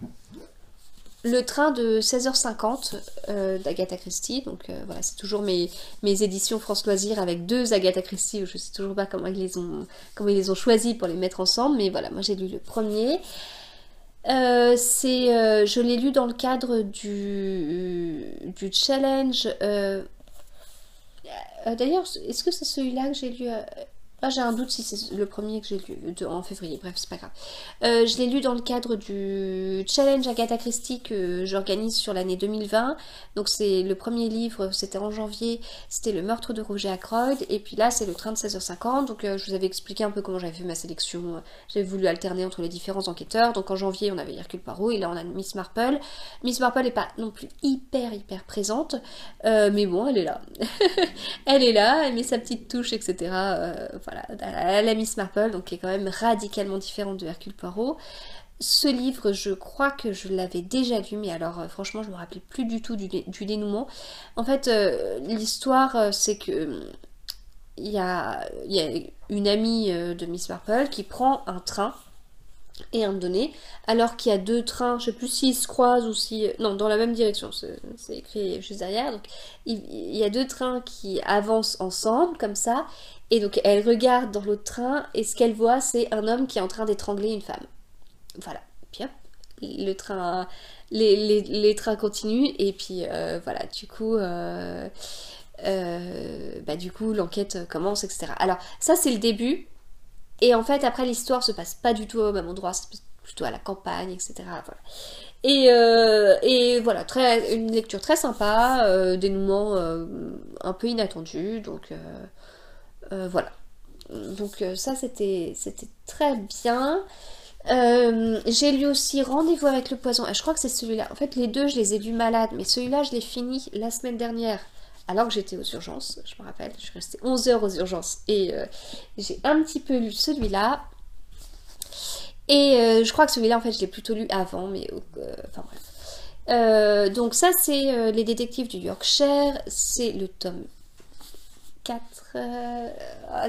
Speaker 1: Le train de 16h50 d'Agatha Christie. Donc voilà, c'est toujours mes éditions France Loisirs avec deux Agatha Christie. Je sais toujours pas comment ils les ont choisis pour les mettre ensemble, mais voilà, moi j'ai lu le premier. Je l'ai lu dans le cadre du challenge. D'ailleurs, est-ce que c'est celui-là que j'ai lu Ah, j'ai un doute si c'est le premier que j'ai lu en février, bref, c'est pas grave. Je l'ai lu dans le cadre du challenge Agatha Christie que j'organise sur l'année 2020. Donc c'est le premier livre, c'était en janvier, c'était Le meurtre de Roger Ackroyd. Et puis là, c'est Le train de 16h50. Donc je vous avais expliqué un peu comment j'avais fait ma sélection. J'avais voulu alterner entre les différents enquêteurs. Donc en janvier, on avait Hercule Poirot et là, on a Miss Marple. Miss Marple n'est pas non plus hyper présente. Mais bon, elle est là. Elle est là, elle met sa petite touche, etc. Voilà, à la Miss Marple, donc qui est quand même radicalement différente de Hercule Poirot. Ce livre, je crois que je l'avais déjà lu, mais alors franchement, je me rappelais plus du tout du dénouement. En fait, l'histoire, c'est que il y a une amie de Miss Marple qui prend un train et un donné, alors qu'il y a deux trains, je sais plus s'ils se croisent ou si... Non, dans la même direction, c'est écrit juste derrière. Donc il y a deux trains qui avancent ensemble, comme ça, et donc elle regarde dans l'autre train, et ce qu'elle voit, c'est un homme qui est en train d'étrangler une femme. Voilà, puis hop, le train... Les trains continuent, et puis voilà, du coup, l'enquête commence, etc. Alors, ça, c'est le début. Et en fait, après, l'histoire se passe pas du tout au même endroit, c'est plutôt à la campagne, etc. Voilà. Et voilà, une lecture très sympa, dénouement un peu inattendu, donc voilà. Donc ça, c'était très bien. J'ai lu aussi Rendez-vous avec le poison. Je crois que c'est celui-là. En fait, les deux, je les ai lus malades, mais celui-là, je l'ai fini la semaine dernière. Alors que j'étais aux urgences, je me rappelle, je suis restée 11 heures aux urgences et j'ai un petit peu lu celui-là. Et je crois que celui-là, en fait, je l'ai plutôt lu avant, mais enfin bref. Donc ça, c'est Les détectives du Yorkshire, c'est le tome 4,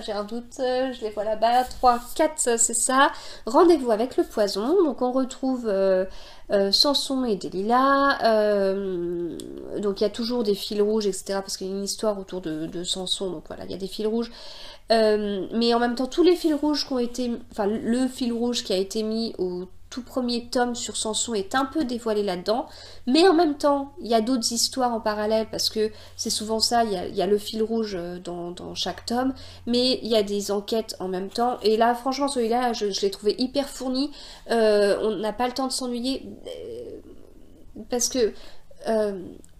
Speaker 1: j'ai un doute, je les vois là-bas, 3, 4, c'est ça. Rendez-vous avec le poison, donc on retrouve Samson et Delilah, donc il y a toujours des fils rouges, etc., parce qu'il y a une histoire autour de Samson, donc voilà, il y a des fils rouges. Mais en même temps, tous les fils rouges qui ont été... Enfin, le fil rouge qui a été mis au tout premier tome sur Samson est un peu dévoilé là-dedans, mais en même temps, il y a d'autres histoires en parallèle, parce que c'est souvent ça, il y a le fil rouge dans chaque tome, mais il y a des enquêtes en même temps, et là, franchement, celui-là, je l'ai trouvé hyper fourni, on n'a pas le temps de s'ennuyer, parce que...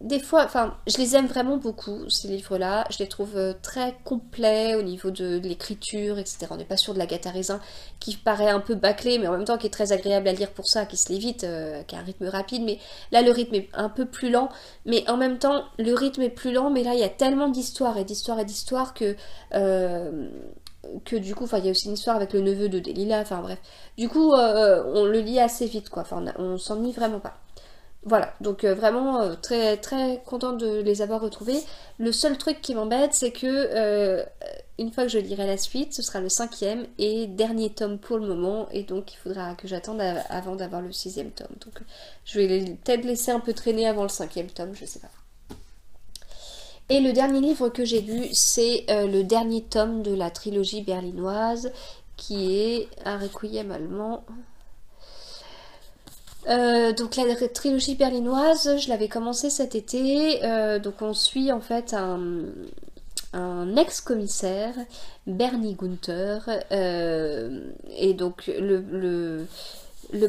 Speaker 1: des fois, enfin, je les aime vraiment beaucoup, ces livres-là. Je les trouve très complets au niveau de l'écriture, etc. On n'est pas sûr de l'Agatha Raisin, qui paraît un peu bâclé, mais en même temps qui est très agréable à lire pour ça, qui se lit vite, qui a un rythme rapide. Mais là, le rythme est un peu plus lent. Mais en même temps, le rythme est plus lent, mais là, il y a tellement d'histoires et d'histoires et d'histoires que du coup, enfin, il y a aussi une histoire avec le neveu de Delilah, enfin bref. Du coup, on le lit assez vite, quoi. Enfin, on s'ennuie vraiment pas. Voilà, donc vraiment très très contente de les avoir retrouvés. Le seul truc qui m'embête, c'est que une fois que je lirai la suite, ce sera le 5e et dernier tome pour le moment, et donc il faudra que j'attende avant d'avoir le 6e tome. Donc je vais peut-être laisser un peu traîner avant le 5e tome, je sais pas. Et le dernier livre que j'ai lu, c'est le dernier tome de la trilogie berlinoise, qui est un requiem allemand. Donc la trilogie berlinoise, je l'avais commencé cet été, donc on suit en fait un ex-commissaire, Bernie Gunther, et donc le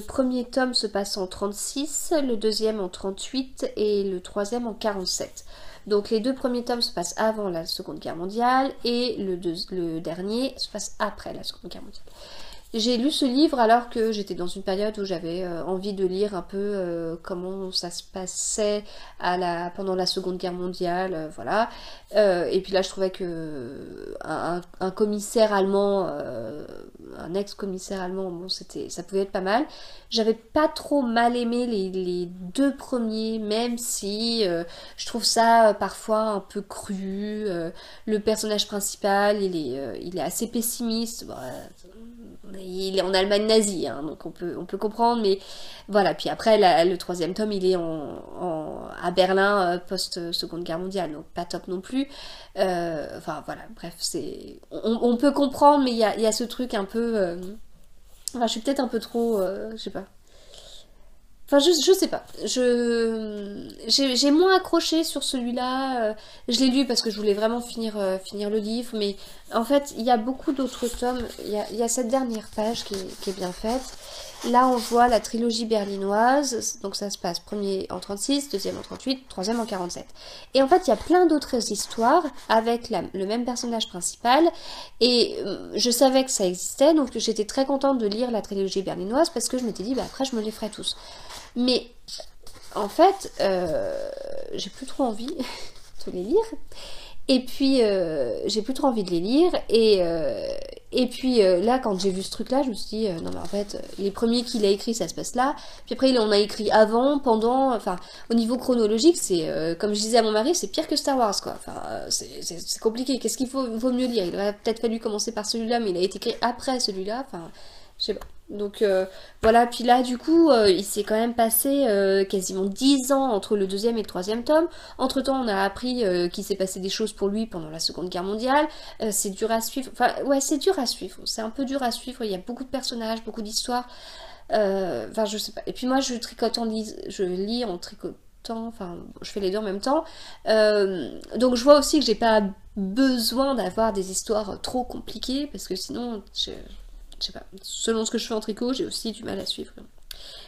Speaker 1: premier tome se passe en 36, le deuxième en 38 et le troisième en 47. Donc les deux premiers tomes se passent avant la Seconde Guerre mondiale et le dernier se passe après la Seconde Guerre mondiale. J'ai lu ce livre alors que j'étais dans une période où j'avais envie de lire un peu comment ça se passait pendant la Seconde Guerre mondiale, voilà. Et puis là, je trouvais que un commissaire allemand, un ex-commissaire allemand, bon, ça pouvait être pas mal. J'avais pas trop mal aimé les deux premiers, même si je trouve ça parfois un peu cru. Le personnage principal, il est assez pessimiste. Bon, il est en Allemagne nazie, hein, donc on peut comprendre, mais voilà. Puis après, le troisième tome, il est à Berlin post-Seconde Guerre mondiale, donc pas top non plus. Enfin voilà, bref, on peut comprendre, mais il y a ce truc un peu... Enfin, je suis peut-être un peu trop... je sais pas. Enfin, je sais pas. J'ai moins accroché sur celui-là. Je l'ai lu parce que je voulais vraiment finir le livre. Mais en fait, il y a beaucoup d'autres tomes. Il y a cette dernière page qui est bien faite. Là, on voit la trilogie berlinoise. Donc ça se passe premier en 36, deuxième en 38, troisième en 47. Et en fait, il y a plein d'autres histoires avec le même personnage principal. Et je savais que ça existait. Donc j'étais très contente de lire la trilogie berlinoise parce que je m'étais dit, bah, après, je me les ferai tous. Mais en fait, j'ai plus trop envie de les lire. Et puis, j'ai plus trop envie de les lire. Et puis là, quand j'ai vu ce truc-là, je me suis dit, non mais en fait, les premiers qu'il a écrits, ça se passe là. Puis après, on a écrit avant, pendant... Enfin, au niveau chronologique, c'est, comme je disais à mon mari, c'est pire que Star Wars, quoi. Enfin, c'est compliqué. Qu'est-ce qu'il vaut mieux lire? Il aurait peut-être fallu commencer par celui-là, mais il a été écrit après celui-là. Enfin, je sais pas. Donc voilà, puis là du coup il s'est quand même passé quasiment 10 ans entre le deuxième et le troisième tome. Entre temps on a appris qu'il s'est passé des choses pour lui pendant la Seconde Guerre mondiale. C'est dur à suivre, enfin ouais c'est dur à suivre, c'est un peu dur à suivre, il y a beaucoup de personnages, beaucoup d'histoires. Enfin je sais pas, et puis moi je lis en tricotant, enfin je fais les deux en même temps. Donc je vois aussi que j'ai pas besoin d'avoir des histoires trop compliquées parce que sinon je sais pas, selon ce que je fais en tricot, j'ai aussi du mal à suivre.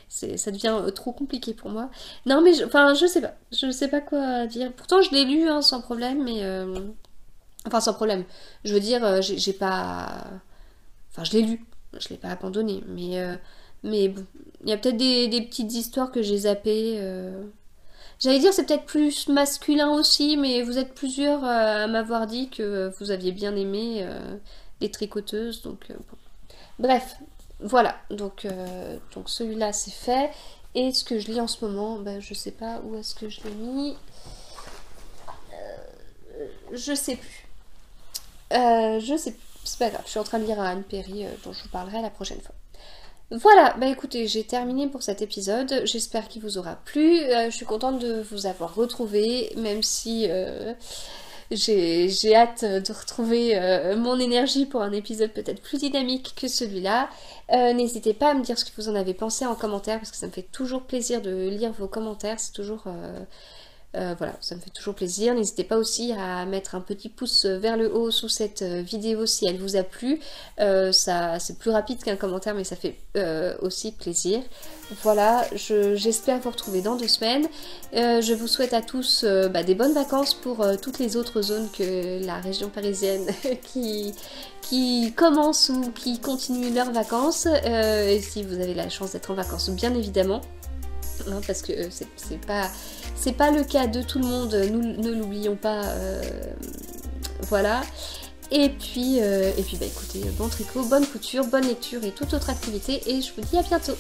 Speaker 1: Ça devient trop compliqué pour moi. Non mais, je sais pas quoi dire. Pourtant je l'ai lu hein, sans problème, mais... Enfin sans problème. Je veux dire, j'ai pas... Enfin je l'ai lu, je l'ai pas abandonné, mais bon, il y a peut-être des petites histoires que j'ai zappées. J'allais dire c'est peut-être plus masculin aussi, mais vous êtes plusieurs à m'avoir dit que vous aviez bien aimé les tricoteuses, donc bon. Bref, voilà, donc celui-là c'est fait. Et ce que je lis en ce moment, ben, je sais pas où est-ce que je l'ai mis. Je sais plus. C'est pas grave, je suis en train de lire un Anne Perry dont je vous parlerai la prochaine fois. Voilà, bah écoutez, j'ai terminé pour cet épisode, j'espère qu'il vous aura plu. Je suis contente de vous avoir retrouvé, même si... j'ai hâte de retrouver mon énergie pour un épisode peut-être plus dynamique que celui-là. N'hésitez pas à me dire ce que vous en avez pensé en commentaire parce que ça me fait toujours plaisir de lire vos commentaires. C'est toujours... voilà, ça me fait toujours plaisir. N'hésitez pas aussi à mettre un petit pouce vers le haut sous cette vidéo si elle vous a plu. C'est plus rapide qu'un commentaire mais ça fait aussi plaisir. Voilà, j'espère vous retrouver dans 2 semaines. Je vous souhaite à tous des bonnes vacances pour toutes les autres zones que la région parisienne qui commencent ou qui continuent leurs vacances. Et si vous avez la chance d'être en vacances, bien évidemment. Hein, parce que c'est pas le cas de tout le monde, ne l'oublions pas, voilà. Et puis bah écoutez, bon tricot, bonne couture, bonne lecture et toute autre activité, et je vous dis à bientôt.